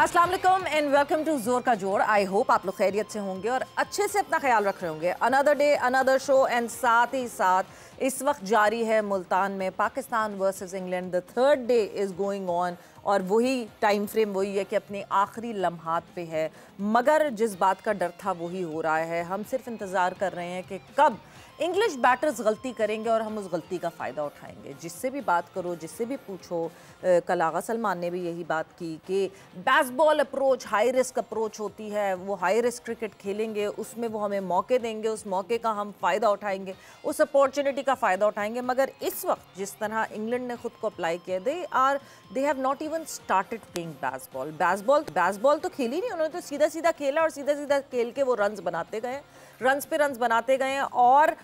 अस्सलाम वालेकुम and welcome to जोर का जोर। आई होप आप लोग खैरियत से होंगे और अच्छे से अपना ख्याल रख रहे होंगे। Another day another show and साथ ही साथ इस वक्त जारी है मुल्तान में Pakistan versus England. The third day is going on और वही टाइम फ्रेम वही है कि अपने आखिरी लम्हात पे है, मगर जिस बात का डर था वही हो रहा है। हम सिर्फ इंतज़ार कर रहे हैं कि कब इंग्लिश बैटर्स गलती करेंगे और हम उस गलती का फ़ायदा उठाएंगे। जिससे भी बात करो, जिससे भी पूछो, कल आगा सलमान ने भी यही बात की कि baseball approach high risk approach होती है। वो हाई रिस्क क्रिकेट खेलेंगे, उसमें वो हमें मौके देंगे, उस मौके का हम फ़ायदा उठाएंगे, उस अपॉर्चुनिटी का फ़ायदा उठाएंगे। मगर इस वक्त जिस तरह इंग्लैंड ने खुद को अप्लाई किया, they have not even started playing baseball तो खेली नहीं उन्होंने, तो सीधा सीधा खेला और सीधा सीधा खेल के वो रन्स बनाते गए, रन्स पे रन्स बनाते गए और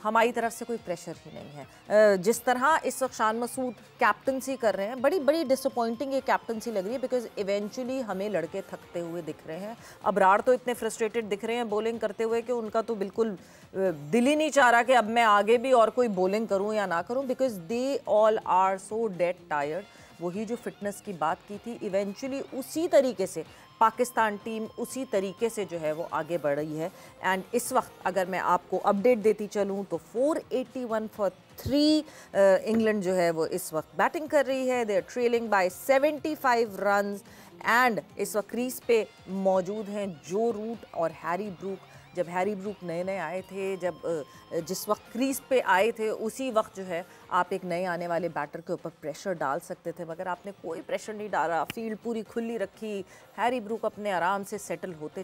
हमारी तरफ से कोई प्रेशर ही नहीं है। जिस तरह इस वक्त शान मसूद कैप्टनसी कर रहे हैं, बड़ी बड़ी डिसअपॉइंटिंग ये कैप्टनसी लग रही है, बिकॉज इवेंचुअली हमें लड़के थकते हुए दिख रहे हैं। अबरार तो इतने फ्रस्ट्रेटेड दिख रहे हैं बॉलिंग करते हुए कि उनका तो बिल्कुल दिल ही नहीं चाह रहा कि अब मैं आगे भी और कोई बॉलिंग करूं या ना करूं, because they all are so dead tired. वही जो फिटनेस की बात की थी, इवेंचुअली उसी तरीके से पाकिस्तान टीम उसी तरीके से जो है वो आगे बढ़ रही है। एंड इस वक्त अगर मैं आपको अपडेट देती चलूँ तो 481 फॉर 3 इंग्लैंड जो है वो इस वक्त बैटिंग कर रही है। They are trailing by 75 runs and इस वक्त क्रीज पे मौजूद हैं जो रूट और हैरी ब्रूक। जब हैरी ब्रूक नए नए आए थे, जिस वक्त क्रीज पे आए थे, उसी वक्त जो है आप एक नए आने वाले बैटर के ऊपर प्रेशर डाल सकते थे, मगर आपने कोई प्रेशर नहीं डाला। फील्ड पूरी खुली रखी, हैरी ब्रूक अपने आराम से सेटल होते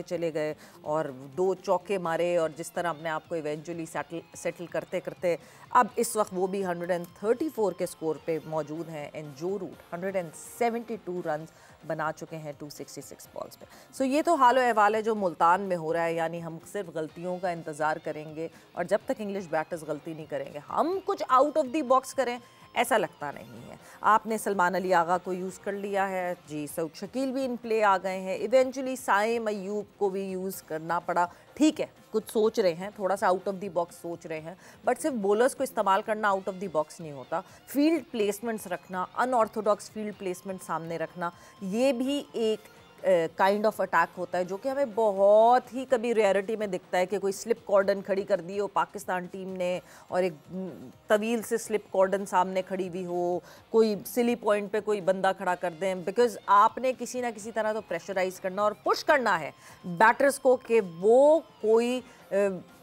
चले गए और 2 चौके मारे और जिस तरह अपने आप को इवेंचुअली सेटल करते करते अब इस वक्त वो भी 134 के स्कोर पे मौजूद हैं। एंड जो रूट 172 रन बना चुके हैं 266 बॉल्स पे। सो ये तो हाल अहवाल है जो मुल्तान में हो रहा है। यानी हम सिर्फ गलतियों का इंतज़ार करेंगे और जब तक इंग्लिश बैटर्स गलती नहीं करेंगे, हम कुछ आउट ऑफ द बॉक्स करें, ऐसा लगता नहीं है। आपने सलमान अली आगा को यूज़ कर लिया है जी, सऊद शकील भी इन प्ले आ गए हैं, इवेंचुअली साइम अयूब को भी यूज़ करना पड़ा। ठीक है, कुछ सोच रहे हैं, थोड़ा सा आउट ऑफ द बॉक्स सोच रहे हैं, बट सिर्फ बॉलर्स को इस्तेमाल करना आउट ऑफ द बॉक्स नहीं होता। फील्ड प्लेसमेंट्स रखना, अनऑर्थोडॉक्स फील्ड प्लेसमेंट सामने रखना, ये भी एक काइंड ऑफ अटैक होता है जो कि हमें बहुत ही कभी रेयरिटी में दिखता है कि कोई स्लिप कॉर्डन खड़ी कर दी हो पाकिस्तान टीम ने और एक तवील से स्लिप कॉर्डन सामने खड़ी हुई हो, कोई सिली पॉइंट पे कोई बंदा खड़ा कर दें, बिकॉज आपने किसी ना किसी तरह तो प्रेशराइज करना और पुश करना है बैटर्स को कि वो कोई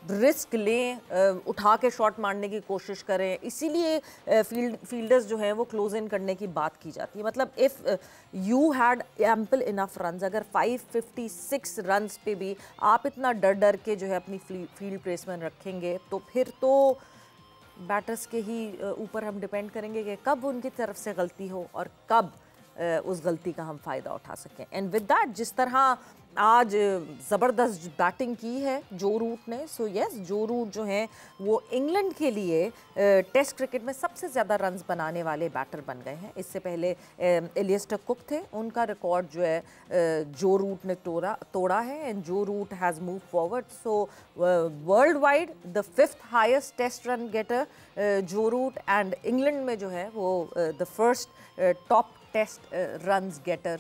रिस्क लें, उठा के शॉट मारने की कोशिश करें। इसीलिए फील्डर्स जो हैं वो क्लोज इन करने की बात की जाती है। मतलब if you had ample enough runs, अगर 556 रन्स पे भी आप इतना डर डर के जो है अपनी फील्ड प्लेसमेंट रखेंगे, तो फिर तो बैटर्स के ही ऊपर हम डिपेंड करेंगे कि कब उनकी तरफ से गलती हो और कब उस गलती का हम फ़ायदा उठा सकें। एंड विद दैट जिस तरह आज ज़बरदस्त बैटिंग की है जो रूट ने, सो यस, जो रूट जो हैं वो इंग्लैंड के लिए टेस्ट क्रिकेट में सबसे ज़्यादा रन्स बनाने वाले बैटर बन गए हैं। इससे पहले एलिस्टर कुक थे, उनका रिकॉर्ड जो है जो रूट ने तोड़ा है। And Joe Root has move forward, so world wide the 5th highest test run getter Joe Root, and England में जो है वो the first top test runs getter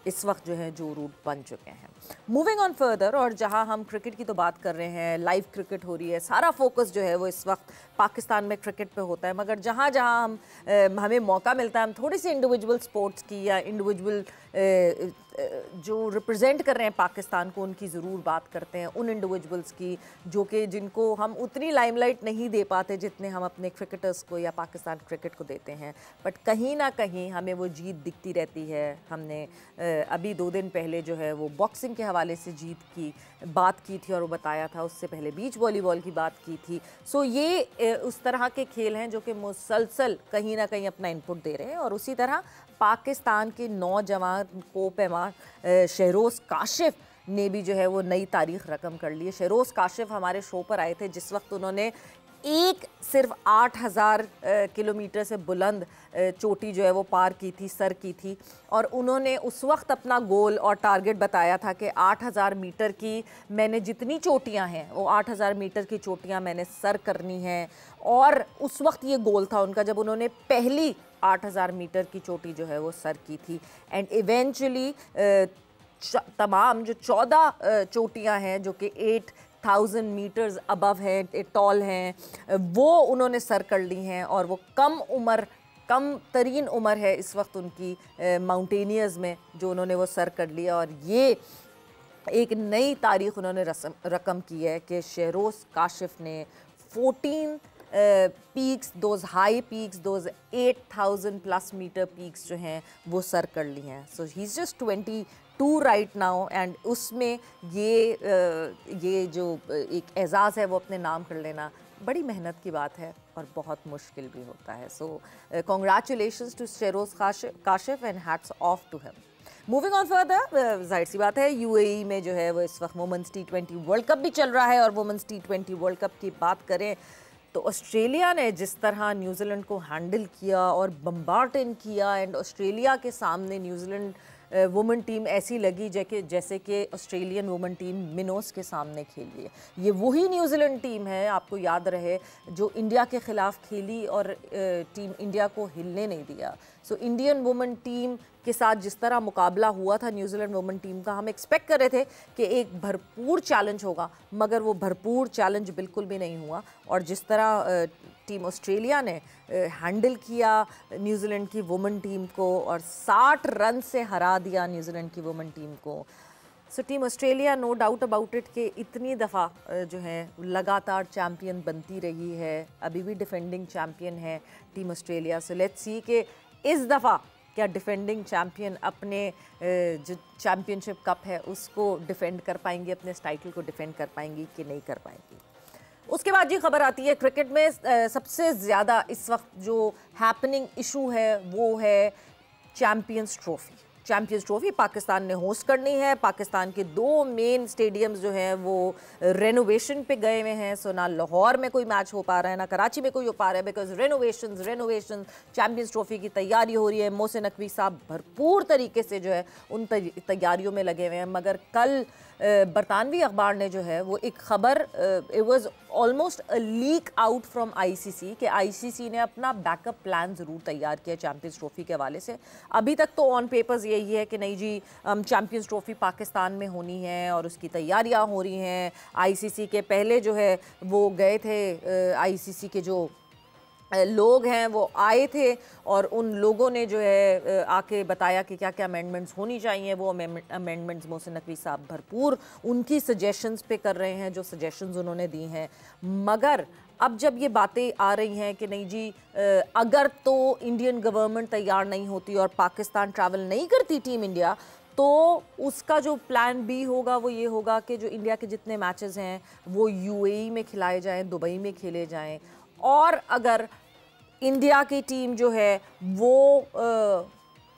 इस वक्त जो है जो रूट बन चुके हैं। मूविंग ऑन फर्दर, और जहां हम क्रिकेट की तो बात कर रहे हैं, लाइव क्रिकेट हो रही है, सारा फोकस जो है वो इस वक्त पाकिस्तान में क्रिकेट पे होता है, मगर जहां जहां हमें मौका मिलता है हम थोड़ी सी इंडिविजुअल स्पोर्ट्स की या इंडिविजुअल जो रिप्रेजेंट कर रहे हैं पाकिस्तान को, उनकी ज़रूर बात करते हैं। उन इंडिविजुअल्स की जो कि जिनको हम उतनी लाइमलाइट नहीं दे पाते जितने हम अपने क्रिकेटर्स को या पाकिस्तान क्रिकेट को देते हैं, बट कहीं ना कहीं हमें वो जीत दिखती रहती है। हमने अभी 2 दिन पहले जो है वो बॉक्सिंग के हवाले से जीत की बात की थी और वो बताया था, उससे पहले बीच वॉलीबॉल की बात की थी। सो ये उस तरह के खेल हैं जो कि मुसलसल कहीं ना कहीं अपना इनपुट दे रहे हैं। और उसी तरह पाकिस्तान के नौजवान को पैमार शहरोज़ काशिफ ने भी जो है वो नई तारीख रकम कर ली है। शहरोज़ काशिफ हमारे शो पर आए थे जिस वक्त उन्होंने एक सिर्फ 8,000 किलोमीटर से बुलंद चोटी जो है वो पार की थी, सर की थी। और उन्होंने उस वक्त अपना गोल और टारगेट बताया था कि 8,000 मीटर की मैंने जितनी चोटियां हैं वो 8,000 मीटर की चोटियां मैंने सर करनी हैं। और उस वक्त ये गोल था उनका जब उन्होंने पहली 8,000 मीटर की चोटी जो है वो सर की थी। एंड इवेंचुअली तमाम जो 14 चोटियां हैं जो कि 8,000 मीटर्स अबव है, टॉल हैं, वो उन्होंने सर कर ली हैं। और वो कम तरीन उम्र है इस वक्त उनकी माउंटेनियर्स में जो उन्होंने वो सर कर लिया। और ये एक नई तारीख उन्होंने रकम की है कि शहरोज़ काशिफ ने 14 peaks, those high peaks, those 8,000 plus metre peaks जो हैं वो सर कर ली हैं। So he is just 22 right now. And उसमें ये जो एक एजाज़ है वो अपने नाम कर लेना बड़ी मेहनत की बात है और बहुत मुश्किल भी होता है। So congratulations to Sheroz Kashif and hats off to him. Moving on further, जाहिर सी बात है यूएई में जो है वो इस वक्त वुमेंस T20 वर्ल्ड कप भी चल रहा है। और वुमेंस T20 वर्ल्ड कप की बात करें तो ऑस्ट्रेलिया ने जिस तरह न्यूजीलैंड को हैंडल किया और बम्बार्टन किया, एंड ऑस्ट्रेलिया के सामने न्यूजीलैंड वुमेन टीम ऐसी लगी जैसे कि ऑस्ट्रेलियन वुमेन टीम मिनोस के सामने खेली है। ये वही न्यूजीलैंड टीम है, आपको याद रहे, जो इंडिया के ख़िलाफ़ खेली और टीम इंडिया को हिलने नहीं दिया। सो इंडियन वुमेन टीम के साथ जिस तरह मुकाबला हुआ था न्यूजीलैंड वुमेन टीम का, हम एक्सपेक्ट कर रहे थे कि एक भरपूर चैलेंज होगा, मगर वो भरपूर चैलेंज बिल्कुल भी नहीं हुआ। और जिस तरह टीम ऑस्ट्रेलिया ने हैंडल किया न्यूजीलैंड की वुमेन टीम को और 60 रन से हरा दिया न्यूजीलैंड की वुमेन टीम को। So team Australia, no doubt about it, कि इतनी दफ़ा जो है लगातार चैम्पियन बनती रही है, अभी भी डिफेंडिंग चैम्पियन है team Australia. So let's see कि इस दफ़ा क्या डिफेंडिंग चैम्पियन अपने जो चैम्पियनशिप कप है उसको डिफेंड कर पाएंगी, अपने इस टाइटल को डिफेंड कर पाएंगी कि नहीं कर पाएंगी। उसके बाद ये खबर आती है क्रिकेट में सबसे ज़्यादा इस वक्त जो हैपनिंग इशू है वो है champions trophy. Champions trophy Pakistan ने होस्ट करनी है। पाकिस्तान के 2 मेन स्टेडियम्स जो हैं वो रेनोवेशन पे गए हुए हैं। सो ना लाहौर में कोई मैच हो पा रहा है, ना कराची में कोई हो पा रहा है, बिकॉज रेनोवेशन चैम्पियंस ट्रॉफ़ी की तैयारी हो रही है। मोहसिन नकवी साहब भरपूर तरीके से जो है उन तैयारियों में लगे हुए हैं। मगर कल बरतानवी अखबार ने जो है वो एक ख़बर, it was almost a leak out from ICC कि आईसीसी ने अपना बैकअप प्लान ज़रूर तैयार किया चैम्पियंस ट्रॉफ़ी के हवाले से। अभी तक तो ऑन पेपर्स यही है कि नहीं जी चैम्पियंस ट्रॉफ़ी पाकिस्तान में होनी है और उसकी तैयारियां हो रही हैं। आईसीसी के पहले जो है वो गए थे, आईसीसी के जो लोग हैं वो आए थे और उन लोगों ने जो है आके बताया कि क्या क्या अमेंडमेंट्स होनी चाहिए। वो अमेंडमेंट्स मोहसिन नकवी साहब भरपूर उनकी सजेशंस पे कर रहे हैं, जो सजेशंस उन्होंने दी हैं। मगर अब जब ये बातें आ रही हैं कि नहीं जी अगर तो इंडियन गवर्नमेंट तैयार नहीं होती और पाकिस्तान ट्रैवल नहीं करती टीम इंडिया, तो उसका जो प्लान बी होगा वो ये होगा कि जो इंडिया के जितने मैचेस हैं वो यूएई में खिलाए जाएं, दुबई में खेले जाएं। और अगर इंडिया की टीम जो है वो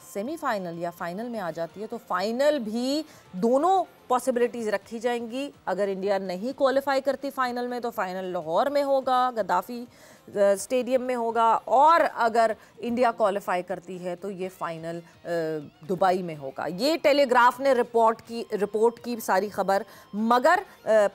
सेमीफाइनल या फाइनल में आ जाती है तो फाइनल भी दोनों पॉसिबिलिटीज़ रखी जाएंगी। अगर इंडिया नहीं क्वालिफाई करती फाइनल में तो फाइनल लाहौर में होगा, गद्दाफी स्टेडियम में होगा। और अगर इंडिया क्वालिफाई करती है तो ये फाइनल दुबई में होगा। ये टेलीग्राफ ने रिपोर्ट की सारी खबर, मगर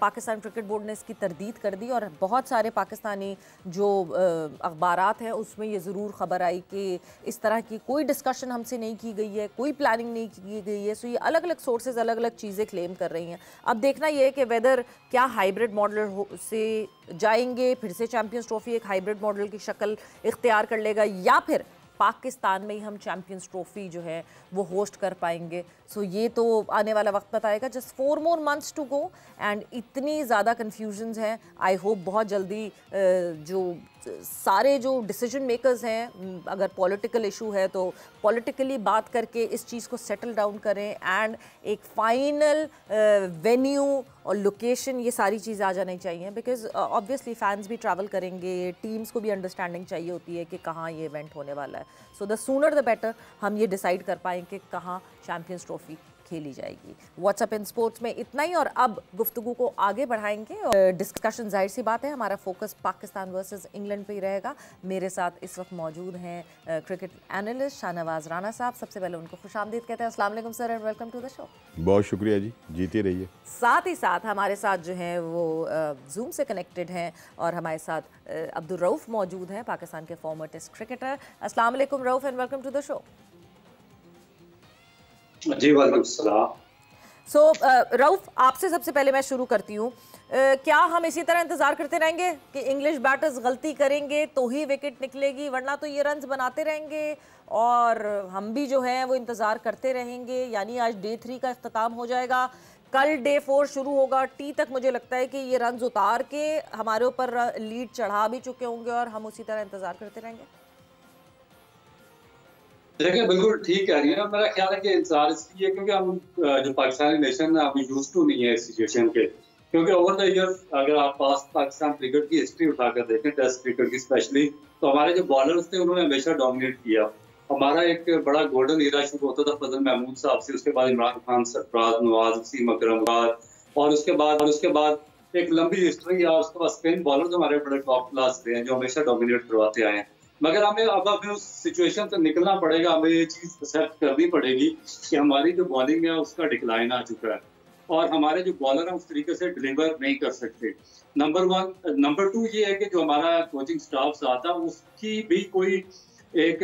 पाकिस्तान क्रिकेट बोर्ड ने इसकी तरदीद कर दी। और बहुत सारे पाकिस्तानी जो अखबारात हैं उसमें ये ज़रूर खबर आई कि इस तरह की कोई डिस्कशन हमसे नहीं की गई है, कोई प्लानिंग नहीं की गई है। सो ये अलग अलग सोर्सेज अलग अलग चीज़ें क्लेम कर रही हैं। अब देखना ये है कि वेदर क्या हाइब्रिड मॉडल से जाएंगे, फिर से चैम्पियंस ट्रॉफी एक हाइब्रिड मॉडल की शक्ल इख्तियार कर लेगा, या फिर पाकिस्तान में ही हम चैम्पियंस ट्रॉफी जो है वो होस्ट कर पाएंगे। सो ये तो आने वाला वक्त बताएगा। Just 4 more months to go and इतनी ज़्यादा कन्फ्यूजन्स हैं। आई होप बहुत जल्दी जो सारे जो डिसीजन मेकर्स हैं, अगर पॉलिटिकल इशू है तो पॉलिटिकली बात करके इस चीज़ को सेटल डाउन करें एंड एक फाइनल वेन्यू और लोकेशन, ये सारी चीज़ें आ जानी चाहिए। बिकॉज ऑब्वियसली फैंस भी ट्रैवल करेंगे, टीम्स को भी अंडरस्टैंडिंग चाहिए होती है कि कहाँ ये इवेंट होने वाला है। So the sooner the better हम ये डिसाइड कर पाएँ कि कहाँ चैम्पियंस ट्रॉफी खेली जाएगी। व्हाट्सएप इन स्पोर्ट्स में इतना ही, और अब गुफ्तगू को आगे बढ़ाएंगे और डिस्कशन जाहिर सी बात है हमारा फोकस पाकिस्तान वर्सेस इंग्लैंड पे ही रहेगा। मेरे साथ इस वक्त मौजूद हैं क्रिकेट एनालिस्ट शाहनवाज राना साहब। सबसे पहले उनको खुशामदीद कहते हैं। अस्सलाम वालेकुम sir and welcome to the show. बहुत शुक्रिया जी, जीते रहिए। साथ ही साथ हमारे साथ जो हैं वो जूम से कनेक्टेड हैं और हमारे साथ अब्दुल रऊफ मौजूद हैं, पाकिस्तान के फॉर्मर टेस्ट क्रिकेटर। अस्सलाम वालेकुम Rauf and welcome to the show. जी वालेकुम सलाम। सो रऊफ, आपसे सबसे पहले मैं शुरू करती हूँ। क्या हम इसी तरह इंतज़ार करते रहेंगे कि इंग्लिश बैटर्स गलती करेंगे तो ही विकेट निकलेगी, वरना तो ये रन्स बनाते रहेंगे और हम भी जो है वो इंतज़ार करते रहेंगे? यानी आज डे 3 का इख्तिताम हो जाएगा, कल डे 4 शुरू होगा, टी तक मुझे लगता है कि ये रन्स उतार के हमारे ऊपर लीड चढ़ा भी चुके होंगे और हम उसी तरह इंतज़ार करते रहेंगे। देखिए बिल्कुल ठीक कह रही है। मेरा ख्याल है कि इंतजार इसलिए क्योंकि हम जो पाकिस्तानी नेशन है अभी यूज टू नहीं है इस सिचुएशन के, क्योंकि ओवर द ईयर अगर आप पाकिस्तान क्रिकेट की हिस्ट्री उठाकर देखें, टेस्ट क्रिकेट की स्पेशली, तो हमारे जो बॉलर्स थे उन्होंने हमेशा डोमिनेट किया। हमारा एक बड़ा गोल्डन ईरा शुरू होता था फजल महमूद साहब से, उसके बाद इमरान खान, सरफराज, नवाज, वसीम अकरम, और उसके बाद एक लंबी हिस्ट्री है। उसके बाद स्पिन बॉलर्स हमारे बड़े टॉप क्लास थे जो हमेशा डोमिनेट करवाते आए हैं। मगर हमें अब उस सिचुएशन से निकलना पड़ेगा। हमें ये चीज़ एक्सेप्ट करनी पड़ेगी कि हमारी जो बॉलिंग है उसका डिक्लाइन आ चुका है और हमारे जो बॉलर हैं उस तरीके से डिलीवर नहीं कर सकते। नंबर 1। नंबर 2 ये है कि जो हमारा कोचिंग स्टाफ आता है उसकी भी कोई एक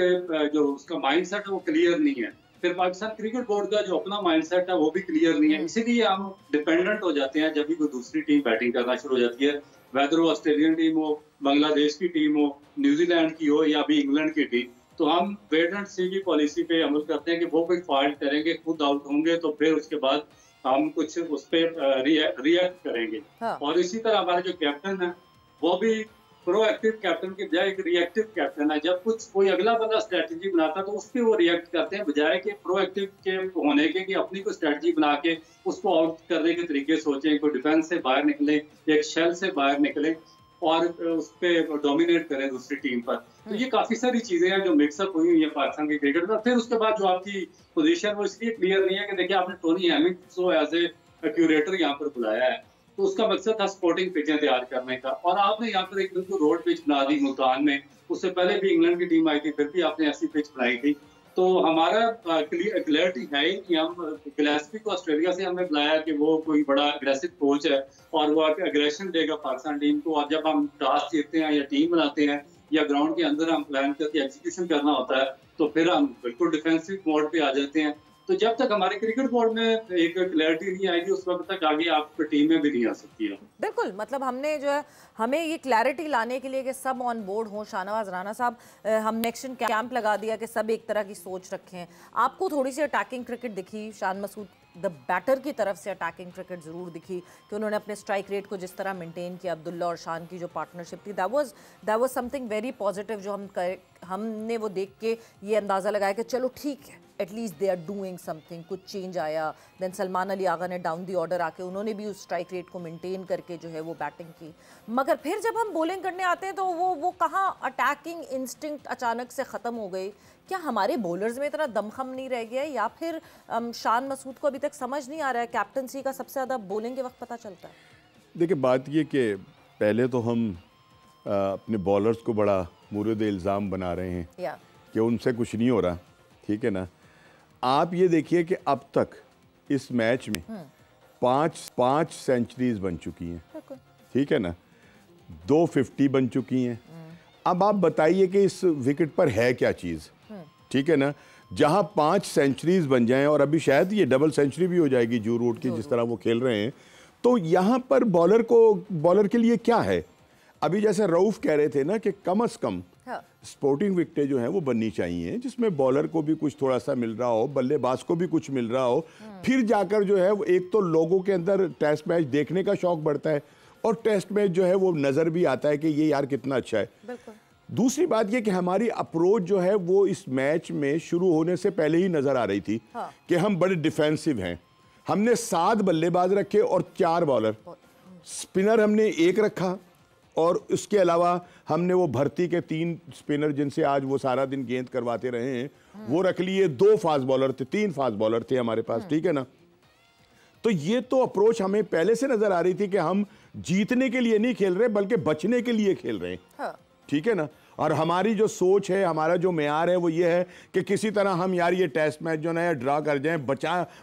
जो उसका माइंडसेट है वो क्लियर नहीं है। फिर पाकिस्तान क्रिकेट बोर्ड का जो अपना माइंडसेट है वो भी क्लियर नहीं है। इसीलिए हम डिपेंडेंट हो जाते हैं जब भी कोई दूसरी टीम बैटिंग करना शुरू हो जाती है, वेदर वो ऑस्ट्रेलियन टीम हो, बांग्लादेश की टीम हो, न्यूजीलैंड की हो या अभी इंग्लैंड की टीम। तो हम वेट एंड सी की पॉलिसी पे अमल करते हैं कि वो कोई फॉल्ट करेंगे, खुद आउट होंगे तो फिर उसके बाद हम कुछ उस पर रिएक्ट करेंगे। हाँ। और इसी तरह हमारे जो कैप्टन है वो भी प्रोएक्टिव कैप्टन के बजाय एक रिएक्टिव कैप्टन है। जब कुछ कोई अगला बंदा स्ट्रेटजी बनाता तो उस पर वो रिएक्ट करते हैं, बजाय के प्रोएक्टिव के होने के कि अपनी कोई स्ट्रेटजी बना के उसको आउट करने के तरीके सोचें, कोई डिफेंस से बाहर निकले, एक शेल से बाहर निकले और उस पर डोमिनेट करें दूसरी टीम पर। तो ये काफी सारी चीजें हैं जो मिक्सअप हुई हुई है पाकिस्तान के क्रिकेट में। फिर उसके बाद जो आपकी पोजीशन वो इसलिए क्लियर नहीं है कि देखिए आपने टोनी हैमिंग को एज ए क्यूरेटर यहाँ पर बुलाया है, तो उसका मकसद था स्पोर्टिंग पिचें तैयार करने का, और आपने यहाँ पर एक बिल्कुल रोड पिच बना दी मुल्तान में। उससे पहले भी इंग्लैंड की टीम आई थी, फिर भी आपने ऐसी पिच बनाई थी। तो हमारा क्लियरिटी है ही नहीं। हम गिलेस्पी को ऑस्ट्रेलिया से हमने बुलाया कि वो कोई बड़ा अग्रेसिव कोच है और वो अग्रेशन देगा पाकिस्तान टीम को, और जब हम टॉस जीतते हैं या टीम बनाते हैं या ग्राउंड के अंदर हम प्लान करके एग्जीक्यूशन करना होता है तो फिर हम बिल्कुल डिफेंसिव मोड पे आ जाते हैं। तो जब तक हमारे क्रिकेट बोर्ड में एक क्लैरिटी नहीं आएगी उस वक्त तक आगे आप टीम में भी नहीं आ सकती है। बिल्कुल, मतलब हमने जो है हमें ये क्लैरिटी लाने के लिए कि सब ऑन बोर्ड हों। शाहनवाज राना साहब, हमने एक्शन कैंप लगा दिया कि सब एक तरह की सोच रखें। आपको थोड़ी सी अटैकिंग क्रिकेट दिखी, शान मसूद द बैटर की तरफ से अटैकिंग क्रिकेट ज़रूर दिखी कि उन्होंने अपने स्ट्राइक रेट को जिस तरह मेंटेन किया। अब्दुल्ला और शान की जो पार्टनरशिप थी that was something very positive, जो हमने वो देख के ये अंदाज़ा लगाया कि चलो ठीक है, at least they are doing something, कुछ चेंज आया। देन सलमान अली आगा ने डाउन दी ऑर्डर आके उन्होंने भी उस स्ट्राइक रेट को मेंटेन करके जो है वो बैटिंग की। मगर फिर जब हम बॉलिंग करने आते हैं तो वो कहाँ अटैकिंग इंस्टिंक्ट अचानक से ख़त्म हो गई। क्या हमारे बॉलर्स में इतना दमखम नहीं रह गया, या फिर शान मसूद को अभी तक समझ नहीं आ रहा है कैप्टनसी का सबसे ज़्यादा बॉलिंग के वक्त पता चलता है? देखिए, बात ये कि पहले तो हम अपने बॉलर्स को बड़ा मुर्द इल्ज़ाम बना रहे हैं कि उनसे कुछ नहीं हो रहा, ठीक है ना। आप ये देखिए कि अब तक इस मैच में पांच सेंचुरीज बन चुकी हैं, ठीक है ना, 250 बन चुकी हैं। अब आप बताइए कि इस विकेट पर है क्या चीज़, ठीक है ना। जहां 5 सेंचुरीज बन जाएं और अभी शायद ये डबल सेंचुरी भी हो जाएगी जो रूट की जिस तरह वो खेल रहे हैं, तो यहाँ पर बॉलर के लिए क्या है। अभी जैसे रऊफ कह रहे थे ना कि कम से कम स्पोर्टिंग विकेटें जो हैं वो बननी चाहिए जिसमें बॉलर को भी कुछ थोड़ा सा मिल रहा हो, बल्लेबाज को भी कुछ मिल रहा हो। फिर जाकर जो है एक तो लोगों के अंदर टेस्ट मैच देखने का शौक बढ़ता है और टेस्ट मैच जो है वो नज़र भी आता है कि ये यार कितना अच्छा है। दूसरी बात ये कि हमारी अप्रोच जो है वो इस मैच में शुरू होने से पहले ही नज़र आ रही थी कि हम बड़े डिफेंसिव हैं। हमने 7 बल्लेबाज रखे और 4 बॉलर, स्पिनर हमने 1 रखा और उसके अलावा हमने वो भर्ती के 3 स्पिनर जिनसे आज वो सारा दिन गेंद करवाते रहे हैं वो रख लिए। 2 फास्ट बॉलर थे, 3 फास्ट बॉलर थे हमारे पास, ठीक है ना। तो ये तो अप्रोच हमें पहले से नजर आ रही थी कि हम जीतने के लिए नहीं खेल रहे बल्कि बचने के लिए खेल रहे हैं। हाँ। ठीक है ना। और हमारी जो सोच है, हमारा जो मेयार है वो ये है कि किसी तरह हम यार ये टेस्ट मैच जो है ड्रा कर जाएं,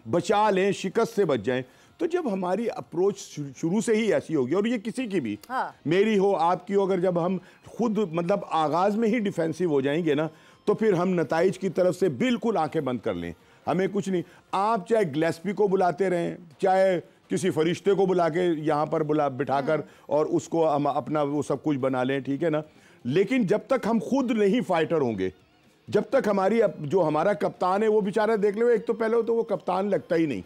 बचा लें, शिकस्त से बच जाएं। तो जब हमारी अप्रोच शुरू से ही ऐसी होगी, और ये किसी की भी, हाँ। मेरी हो आपकी हो, अगर जब हम खुद मतलब आगाज में ही डिफेंसिव हो जाएंगे ना तो फिर हम नताइज की तरफ से बिल्कुल आंखें बंद कर लें, हमें कुछ नहीं। आप चाहे ग्लेस्पी को बुलाते रहें, चाहे किसी फरिश्ते को बुला के यहाँ पर बिठाकर और उसको हम अपना वो सब कुछ बना लें, ठीक है ना। लेकिन जब तक हम खुद नहीं फाइटर होंगे, जब तक हमारी जो हमारा कप्तान है वो बेचारा देख लो, एक तो पहले तो वो कप्तान लगता ही नहीं,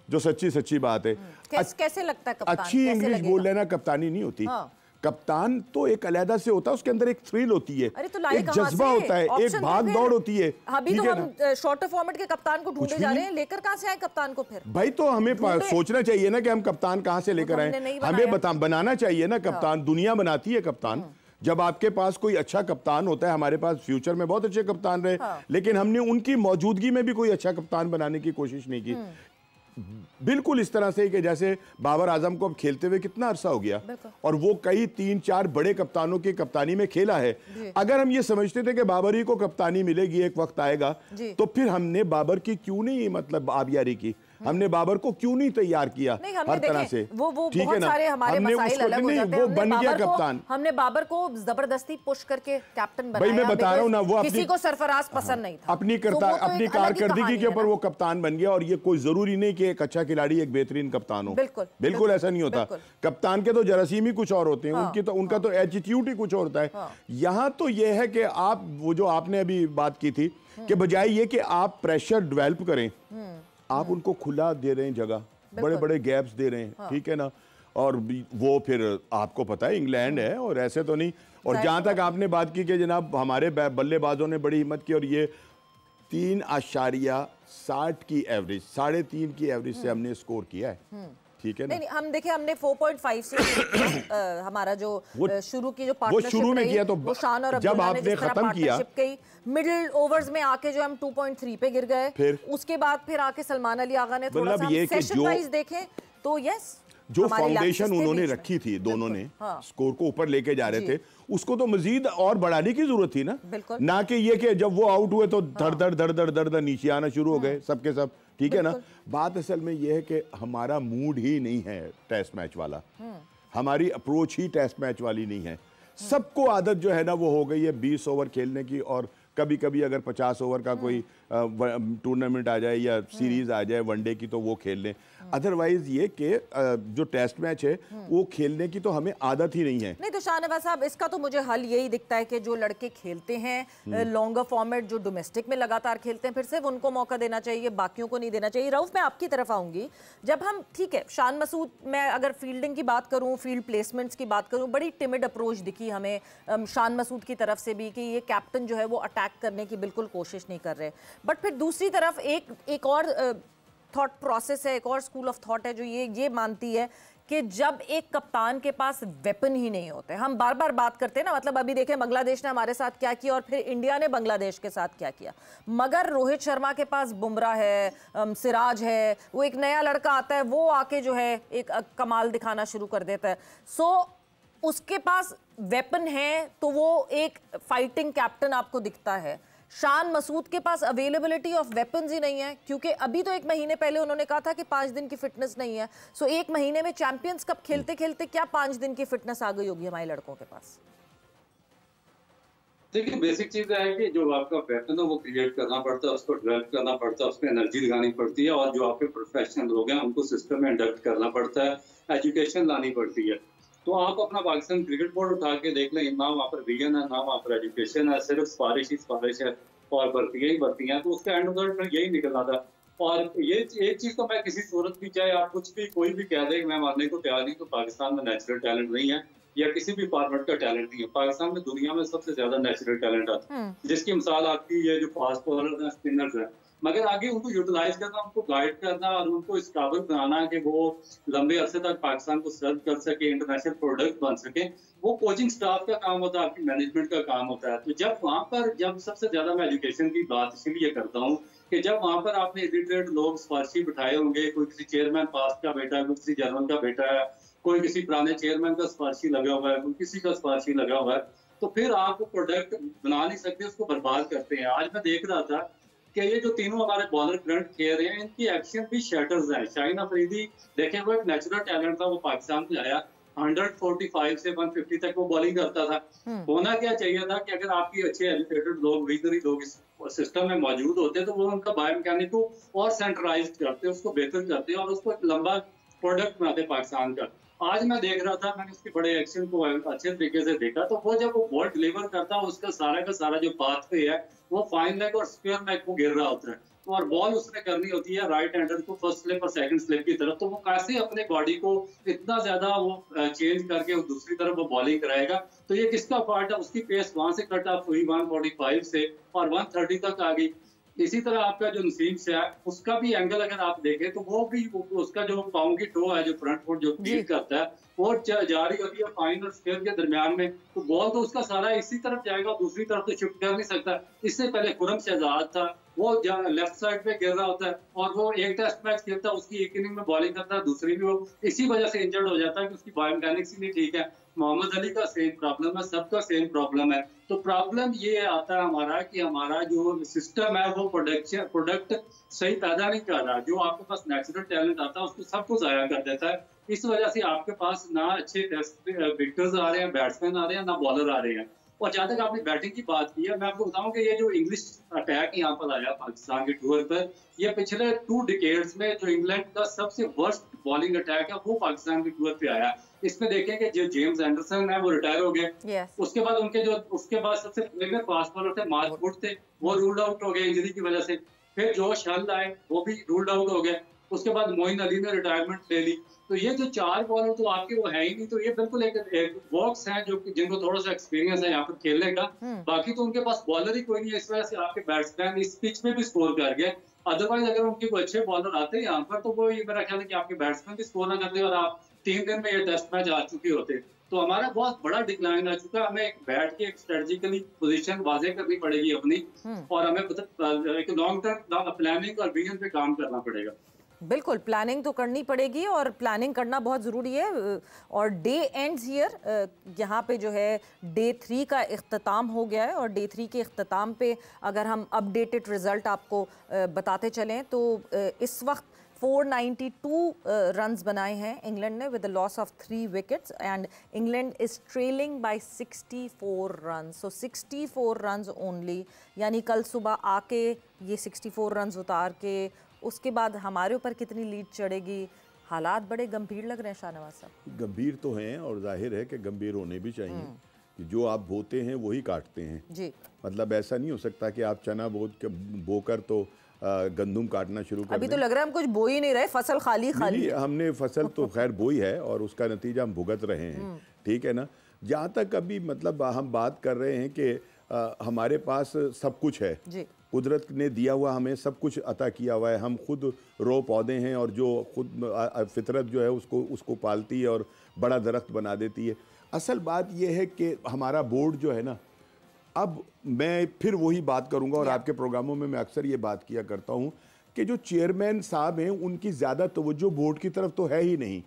जो सच्ची बात है। कैसे लगता है कप्तान? अच्छी इंग्लिश बोल लेना कप्तानी नहीं होती। हाँ। कप्तान तो एक अलग से होता है, उसके अंदर एक थ्रिल होती है, एक जज्बा होता है, एक भाग दौड़ होती है। अभी तो हम शॉर्टर फॉर्मेट के कप्तान को ढूंढे जा रहे हैं, लेकर कहां से आए कप्तान को? फिर भाई तो हमें सोचना चाहिए ना कि हम कप्तान कहां से लेकर आए, हमें बनाना चाहिए ना कप्तान। दुनिया बनाती है कप्तान। जब आपके पास कोई अच्छा कप्तान होता है, हमारे पास फ्यूचर में बहुत अच्छे कप्तान रहे, लेकिन हमने उनकी मौजूदगी में भी कोई अच्छा कप्तान बनाने की कोशिश नहीं की। बिल्कुल इस तरह से कि जैसे बाबर आजम को अब खेलते हुए कितना अरसा हो गया और वो कई 3-4 बड़े कप्तानों की कप्तानी में खेला है। अगर हम ये समझते थे कि बाबर ही को कप्तानी मिलेगी, एक वक्त आएगा, तो फिर हमने बाबर की क्यों नहीं मतलब आबियारी की, हमने बाबर को क्यों नहीं तैयार किया हर तरह से? वो ठीक है ना, हमने वो बन गया कप्तान। हमने बाबर को जबरदस्ती पुश करके कैप्टन बनाया। भाई मैं बता रहा हूँ ना, वो किसी को सरफराज पसंद नहीं था, अपनी कारकर्दगी के ऊपर वो कप्तान बन गया। और ये कोई जरूरी नहीं कि एक अच्छा खिलाड़ी एक बेहतरीन कप्तान हो, बिल्कुल ऐसा नहीं होता। कप्तान के तो जरासीम ही कुछ और होते हैं, उनका तो एटीट्यूड ही कुछ और होता है। यहाँ तो ये है कि आप वो जो आपने अभी बात की थी कि बजाय ये कि आप प्रेशर डेवलप करें, आप उनको खुला दे रहे हैं, जगह बड़े बड़े गैप्स दे रहे हैं, ठीक है ना। और वो फिर आपको पता है इंग्लैंड है और ऐसे तो नहीं। और जहां तक आपने बात की कि जनाब हमारे बल्लेबाजों ने बड़ी हिम्मत की और ये 3.60 की एवरेज, 3.5 की एवरेज से हमने स्कोर किया है, ठीक है ना। नहीं, हम देखिए हमने 4.5 से हमारा जो शुरू की जो पार्टनरशिप शुरू में किया, तो शान और जब आपने खत्म किया मिडिल ओवर्स में आके जो हम 2.3 पे गिर गए, फिर उसके बाद फिर आके सलमान अली आगा ने थोड़ा सा सेशन वाइज देखें तो यस, जो फाउंडेशन उन्होंने रखी थी, दोनों ने स्कोर को ऊपर लेके जा रहे थे, उसको तो मजीद और बढ़ाने की जरूरत थी ना कि ये कि जब वो आउट हुए तो धड़ नीचे आना शुरू हो गए सबके सब, ठीक है ना। बात असल में ये है कि हमारा मूड ही नहीं है टेस्ट मैच वाला, हमारी अप्रोच ही टेस्ट मैच वाली नहीं है। सबको आदत जो है ना वो हो गई है 20 ओवर खेलने की, और कभी कभी अगर 50 ओवर का कोई टूर्नामेंट आ जाए या सीरीज आ जाए वनडे की तो वो खेल लें। अदरवाइज ये कि जो टेस्ट मैच है वो खेलने की तो हमें आदत ही नहीं है। नहीं तो शाहनवाज साहब, इसका तो मुझे हल यही दिखता है कि जो लड़के खेलते हैं लॉन्गर फॉर्मेट, जो डोमेस्टिक में लगातार खेलते हैं, फिर सिर्फ उनको मौका देना चाहिए, बाकियों को नहीं देना चाहिए। रऊफ, मैं आपकी तरफ आऊंगी। जब हम ठीक है, शान मसूद, मैं अगर फील्डिंग की बात करूं, फील्ड प्लेसमेंट्स की बात करूं, बड़ी टिमिड अप्रोच दिखी हमें शान मसूद की तरफ से भी कि ये कैप्टन जो है वो अटैक करने की बिल्कुल कोशिश नहीं कर रहे। बट फिर दूसरी तरफ एक और थॉट प्रोसेस है, एक और स्कूल ऑफ थॉट है जो ये मानती है कि जब एक कप्तान के पास वेपन ही नहीं होते, हम बार बार बात करते हैं ना, मतलब अभी देखें बांग्लादेश ने हमारे साथ क्या किया और फिर इंडिया ने बांग्लादेश के साथ क्या किया। मगर रोहित शर्मा के पास बुमराह है, सिराज है, वो एक नया लड़का आता है, वो आके जो है एक कमाल दिखाना शुरू कर देता है। सो उसके पास वेपन है तो वो एक फाइटिंग कैप्टन आपको दिखता है। शान मसूद के पास अवेलेबिलिटी ऑफ वेपन्स ही नहीं है, क्योंकि अभी तो 1 महीने पहले उन्होंने कहा था कि 5 दिन की फिटनेस नहीं है। सो 1 महीने में चैंपियंस कप खेलते खेलते क्या 5 दिन की फिटनेस आ गई होगी हमारे लड़कों के पास? देखिए, बेसिक चीज है कि जो आपका वेपन है वो क्रिएट करना पड़ता है, उसको डेवलप करना पड़ता है, उसमें एनर्जी लगानी पड़ती है, और जो आपके प्रोफेशनल लोग हैं उनको सिस्टम में इंडक्ट करना पड़ता है, एजुकेशन लानी पड़ती है। तो आप अपना पाकिस्तान क्रिकेट बोर्ड उठा के देख लें, ना वहाँ पर विजन है, ना वहाँ पर एजुकेशन है, सिर्फ सिफारिश है और भर्तियां ही भर्तियां। तो उसका एंड रिजल्ट में यही निकलना था। और ये एक चीज तो मैं किसी सूरत भी, चाहे आप कुछ भी कोई भी कह दे, मैं मानने को तैयार नहीं, तो पाकिस्तान में नेचुरल टैलेंट नहीं है। या किसी भी फॉर्मेट का टैलेंट नहीं है। पाकिस्तान में दुनिया में सबसे ज्यादा नेचुरल टैलेंट आता है, जिसकी मिसाल आपकी ये जो फास्ट बॉलर हैं, स्पिनर्स हैं, मगर आगे उनको यूटिलाइज करना, उनको गाइड करना और उनको इस काबिल बनाना कि वो लंबे अरसे तक पाकिस्तान को सर्व कर सके, इंटरनेशनल प्रोडक्ट बन सके, वो कोचिंग स्टाफ का काम होता है, आपकी मैनेजमेंट का काम होता है। तो जब वहाँ पर, जब सबसे ज्यादा मैं एजुकेशन की बात इसीलिए करता हूँ कि जब वहाँ पर आपने इलिटरेट लोग सिफारशी बिठाए होंगे, कोई किसी चेयरमैन पास्ट का बेटा है, कोई किसी जर्मन का बेटा है, कोई किसी पुराने चेयरमैन का सिफारशी लगा हुआ है, कोई किसी का सिफारशी लगा हुआ है, तो फिर आप वो प्रोडक्ट बना नहीं सकते, उसको बर्बाद करते हैं। आज मैं देख रहा था कि ये जो तीनों हमारे बॉलर करंट खेल रहे हैं, इनकी एक्शन भी शटर्स हैं। शाहीन अफरीदी देखें, वो एक नेचुरल टैलेंट था, वो पाकिस्तान में आया, 145 से 150 तक वो बॉलिंग करता था। होना क्या चाहिए था कि अगर आपकी अच्छे एजुकेटेड लोग, विजनरी लोग इस सिस्टम में मौजूद होते तो वो उनका बायोमैकेनिक को और सेंट्रलाइज करते, उसको बेहतर करते और उसको एक लंबा प्रोडक्ट बनाते पाकिस्तान का। आज मैं देख रहा था, मैंने उसके बड़े एक्शन को अच्छे तरीके से देखा, तो वो जब वो बॉल डिलीवर करता है, उसका सारा का सारा जो पाथवे है वो फाइन लेग और स्क्वायर लेग को गिर रहा होता है, और बॉल उसने करनी होती है राइट हैंडर को फर्स्ट स्लिप और सेकंड स्लिप की तरफ। तो वो कैसे अपने बॉडी को इतना ज्यादा वो चेंज करके वो दूसरी तरफ वो बॉलिंग कराएगा? तो ये किसका पार्ट है? उसकी पेस वहां से कट ऑफ हुई 145 से और 130 तक आ गई। इसी तरह आपका जो नसीम से है, उसका भी एंगल अगर आप देखें तो वो भी, उसका जो पाँव की टो है, जो फ्रंट फुट जो फीड करता है, वो जा रही होती है फाइन और स्क्वायर के दरमियान में, तो बॉल तो उसका सारा इसी तरफ जाएगा, दूसरी तरफ तो शिफ्ट कर नहीं सकता। इससे पहले खुरम शहजाद था, वो लेफ्ट साइड पे गिर रहा होता है और वो एक टेस्ट मैच खेलता है, उसकी एक इनिंग में बॉलिंग करता है, दूसरी में वो इसी वजह से इंजर्ड हो जाता है कि उसकी बायोमैकेनिक्स ही नहीं ठीक है। मोहम्मद अली का सेम प्रॉब्लम है, सबका सेम प्रॉब्लम है। तो प्रॉब्लम ये आता है हमारा कि हमारा जो सिस्टम है वो प्रोडक्ट सही पैदा नहीं कर रहा। जो आपके पास नेचुरल टैलेंट आता है उसको सबको जाया कर देता है। इस वजह से आपके पास ना अच्छे टेस्ट विकेटर्स आ रहे हैं, बैट्समैन आ रहे हैं, ना बॉलर आ रहे हैं। और जहां तक आपने बैटिंग की बात की है, मैं आपको बताऊं कि ये जो इंग्लिश अटैक यहाँ पर आया पाकिस्तान के टूर पर, ये पिछले 2 डिकेड्स में जो इंग्लैंड का सबसे वर्स्ट बॉलिंग अटैक है वो पाकिस्तान के टूर पे आया। इसमें देखें कि जो जेम्स एंडरसन है वो रिटायर हो गए, उसके बाद उसके बाद सबसे प्लेयर फास्ट बॉलर थे मार्क वुड थे, वो रूल्ड आउट हो गए इंजरी की वजह से। फिर जोश हल आए, वो भी रूल्ड आउट हो गए। उसके बाद मोइन अली ने रिटायरमेंट ले ली। तो ये जो 4 बॉलर तो आपके वो है ही नहीं, तो ये बिल्कुल एक बॉक्स है जो जिनको थोड़ा सा एक्सपीरियंस है यहाँ पर खेलने का, बाकी तो उनके पास बॉलर ही कोई नहीं है। इस वजह से आपके बैट्समैन इस पिच में भी स्कोर कर गए। अदरवाइज अगर उनके कोई अच्छे बॉलर आते यहाँ पर तो वो, ये मेरा ख्याल है कि आपके बैट्समैन भी स्कोर ना करते और आप 3 दिन में ये टेस्ट मैच आ चुके होते। तो हमारा बहुत बड़ा डिक्लाइन आ चुका है। हमें एक बैठ के एक स्ट्रेटेजिकली पोजीशन वाजे करनी पड़ेगी अपनी, और हमें एक लॉन्ग टर्म प्लानिंग और विजन पे काम करना पड़ेगा। बिल्कुल, प्लानिंग तो करनी पड़ेगी और प्लानिंग करना बहुत ज़रूरी है। और डे एंड्स हियर, यहाँ पे जो है डे 3 का इख्तिताम हो गया है, और डे 3 के इख्तिताम पे अगर हम अपडेटेड रिज़ल्ट आपको बताते चलें तो इस वक्त 492 रन्स बनाए हैं इंग्लैंड ने with the loss of 3 wickets, and England is trailing by 64 runs. So 64 runs only, यानी कल सुबह आके ये 64 रन्स उतार के उसके बाद हमारे ऊपर कितनी लीड चढ़ेगी। हालात बड़े गंभीर लग रहे हैं शाहनवाज साहब। गंभीर तो हैं, और जाहिर है कि गंभीर होने भी चाहिए कि जो आप बोते हैं वही काटते हैं जी। मतलब ऐसा नहीं हो सकता कि आप चना बोकर तो गंदम काटना शुरू कर अभी तो लग रहा है हम कुछ बो ही नहीं रहे, फसल खाली हमने फसल तो खैर बोई है और उसका नतीजा हम भुगत रहे हैं, ठीक है ना। जहाँ तक अभी मतलब हम बात कर रहे हैं कि हमारे पास सब कुछ है जी। कुदरत ने दिया हुआ हमें सब कुछ अता किया हुआ है। हम खुद रो पौधे हैं और जो खुद फितरत जो है उसको पालती है और बड़ा दरख्त बना देती है। असल बात यह है कि हमारा बोर्ड जो है ना, अब मैं फिर वही बात करूंगा और आपके प्रोग्रामों में मैं अक्सर ये बात किया करता हूं कि जो चेयरमैन साहब हैं उनकी ज़्यादा तवज्जो बोर्ड की तरफ तो है ही नहीं,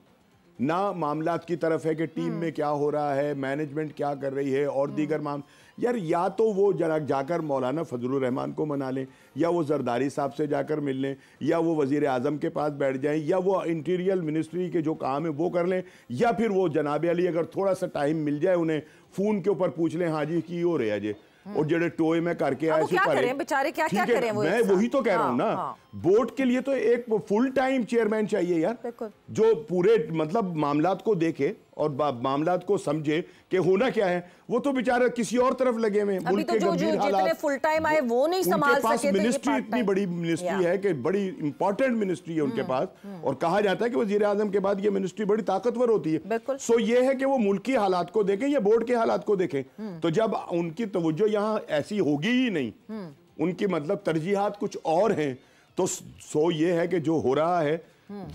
ना मामलात की तरफ है कि टीम में क्या हो रहा है, मैनेजमेंट क्या कर रही है और दीगर यार या तो वो जरा जाकर मौलाना फजलुर रहमान को मना लें, या वो जरदारी साहब से जाकर मिल लें, या वो वजीर आज़म के पास बैठ जाएं, या वो इंटीरियर मिनिस्ट्री के जो काम है वो कर लें, या फिर वो जनाब अली अगर थोड़ा सा टाइम मिल जाए उन्हें फ़ोन के ऊपर पूछ लें, हाँ जी की हो रहा है जी, और जेडे टोए में करके आए बेचारे क्या करें। मैं वही तो कह रहा हूँ ना, बोर्ड के लिए तो एक फुल टाइम चेयरमैन चाहिए यार, जो पूरे मतलब मामलात को देखे और मामला को समझे कि होना क्या है। वो तो बेचारा किसी और तरफ लगे हुए, मुल्क के गंभीर हालात, फुल टाइम आए वो नहीं संभाल सके। मिनिस्ट्री इतनी बड़ी मिनिस्ट्री है कि बड़ी इंपॉर्टेंट मिनिस्ट्री है उनके पास, और कहा जाता है कि वजीर आजम के बाद ये मिनिस्ट्री बड़ी ताकतवर होती है। सो ये है कि वो मुल्क की हालात को देखें या बोर्ड के हालात को देखें। तो जब उनकी तवज्जो यहाँ ऐसी होगी ही नहीं, उनकी मतलब तरजीहात कुछ और हैं, तो सो ये है कि जो हो रहा है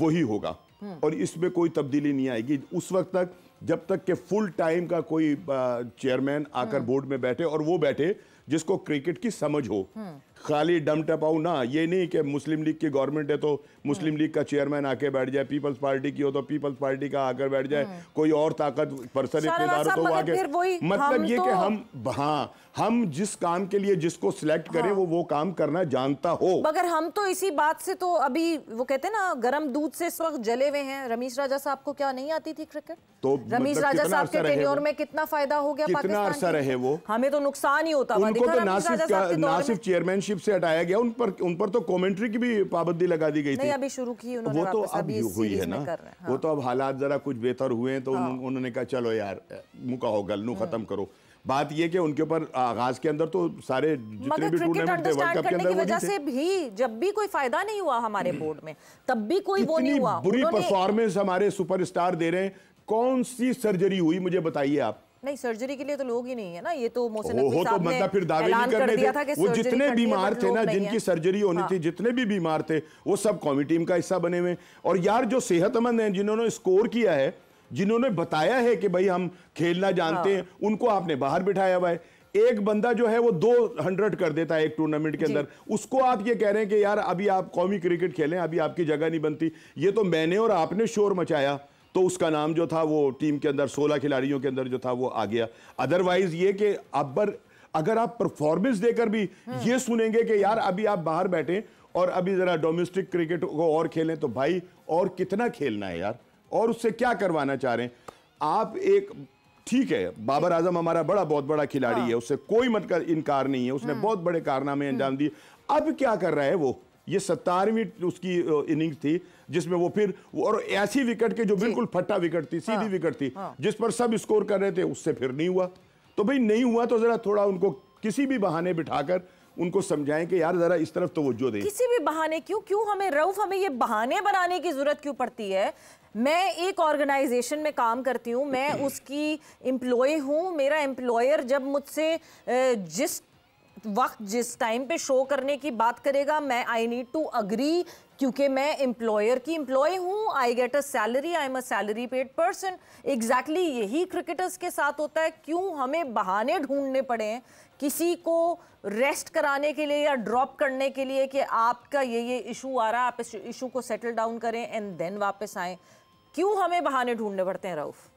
वही होगा और इसमें कोई तब्दीली नहीं आएगी उस वक्त तक जब तक कि फुल टाइम का कोई चेयरमैन आकर बोर्ड में बैठे, और वो बैठे जिसको क्रिकेट की समझ हो, खाली डम टपाऊ ना। ये नहीं कि मुस्लिम लीग की गवर्नमेंट है तो मुस्लिम लीग का चेयरमैन आके बैठ जाए, पीपल्स पार्टी की हो तो पीपल्स पार्टी का आकर बैठ जाए, कोई और ताकत पर्सन इख्तियार हो तो आके, मतलब ये कि हम जिस काम के लिए जिसको सिलेक्ट करें वो काम करना जानता हो। मगर हम तो इसी बात से तो अभी वो कहते हैं ना गरम दूध से इस वक्त जले हुए हैं। रमीश राजा साहब को क्या नहीं आती थी क्रिकेट? तो रमीश राजा साहब के टेन्योर में कितना फायदा हो गया कितना अरसा रहे वो? हमें तो नुकसान ही होता। उनको तो ना सिर्फ चेयरमैनशिप से हटाया गया, उन पर तो कमेंट्री की भी पाबंदी लगा दी गई थी। अभी शुरू की उन्होंने, वो तो अब हुई है ना, वो तो अब हालात जरा कुछ बेहतर हुए हैं तो उन्होंने कहा चलो यार मुकाओ गल खत्म करो। बात ये कि उनके ऊपर आगाज के अंदर तो सारे जितने भी टूर्नामेंट थे वर्ल्ड कप के अंदर वजह से भी जब भी कोई फायदा नहीं हुआ हमारे बोर्ड में, तब भी कोई वो नहीं हुआ। बुरी परफॉर्मेंस हमारे सुपरस्टार दे रहे हैं। कौन सी सर्जरी हुई मुझे बताइए आप? नहीं, सर्जरी के लिए तो लोग ही नहीं है ना। ये तो मोहसिन नकवी साहब ने फिर दावे नहीं करने थे। वो जितने बीमार थे ना, जिनकी सर्जरी होनी थी, जितने भी बीमार थे, वो सब कौमी टीम का हिस्सा बने हुए। और यार जो सेहतमंद हैं, जिन्होंने स्कोर किया है, जिन्होंने बताया है कि भाई हम खेलना जानते हैं, उनको आपने बाहर बिठाया हुआ है। एक बंदा जो है वो 200 कर देता है एक टूर्नामेंट के अंदर, उसको आप ये कह रहे हैं कि यार अभी आप कौमी क्रिकेट खेलें, अभी आपकी जगह नहीं बनती। ये तो मैंने और आपने शोर मचाया तो उसका नाम जो था वो टीम के अंदर 16 खिलाड़ियों के अंदर जो था वो आ गया। अदरवाइज ये कि अगर आप परफॉर्मेंस देकर भी ये सुनेंगे कि यार अभी आप बाहर बैठे और अभी जरा डोमेस्टिक क्रिकेट को और खेलें, तो भाई और कितना खेलना है यार, और उससे क्या करवाना चाह रहे हैं आप? एक ठीक है, बाबर आजम हमारा बहुत बड़ा खिलाड़ी है, उससे कोई मतलब इनकार नहीं है, उसने बहुत बड़े कारनामे अंजाम दिए। अब क्या कर रहा है वो? ये 17वीं उसकी इनिंग्स थी जिसमें वो फिर और ऐसी विकेट के जो बिल्कुल फट्टा विकेट थी, सीधी विकेट थी, जिस पर सब स्कोर कर रहे थे, उससे फिर नहीं हुआ। तो भाई नहीं हुआ तो जरा थोड़ा उनको किसी भी बहाने बिठाकर उनको समझाएं कि यार जरा इस तरफ तवज्जो दें। किसी भी बहाने क्यों हमें ये बहाने बनाने की जरूरत क्यों पड़ती है? मैं एक ऑर्गेनाइजेशन में काम करती हूँ, मैं उसकी एम्प्लॉय हूँ। मेरा एम्प्लॉयर जब मुझसे जिस टाइम पे शो करने की बात करेगा, मैं आई नीड टू अग्री, क्योंकि मैं एम्प्लॉयर की एम्प्लॉय हूँ। I get a salary, I am a salary paid person. Exactly यही क्रिकेटर्स के साथ होता है। क्यों हमें बहाने ढूंढने पड़े हैं किसी को रेस्ट कराने के लिए या ड्रॉप करने के लिए कि आपका ये इशू आ रहा है, आप इस इशू को सेटल डाउन करें एंड देन वापस आएं? क्यों हमें बहाने ढूंढने पड़ते हैं रऊफ?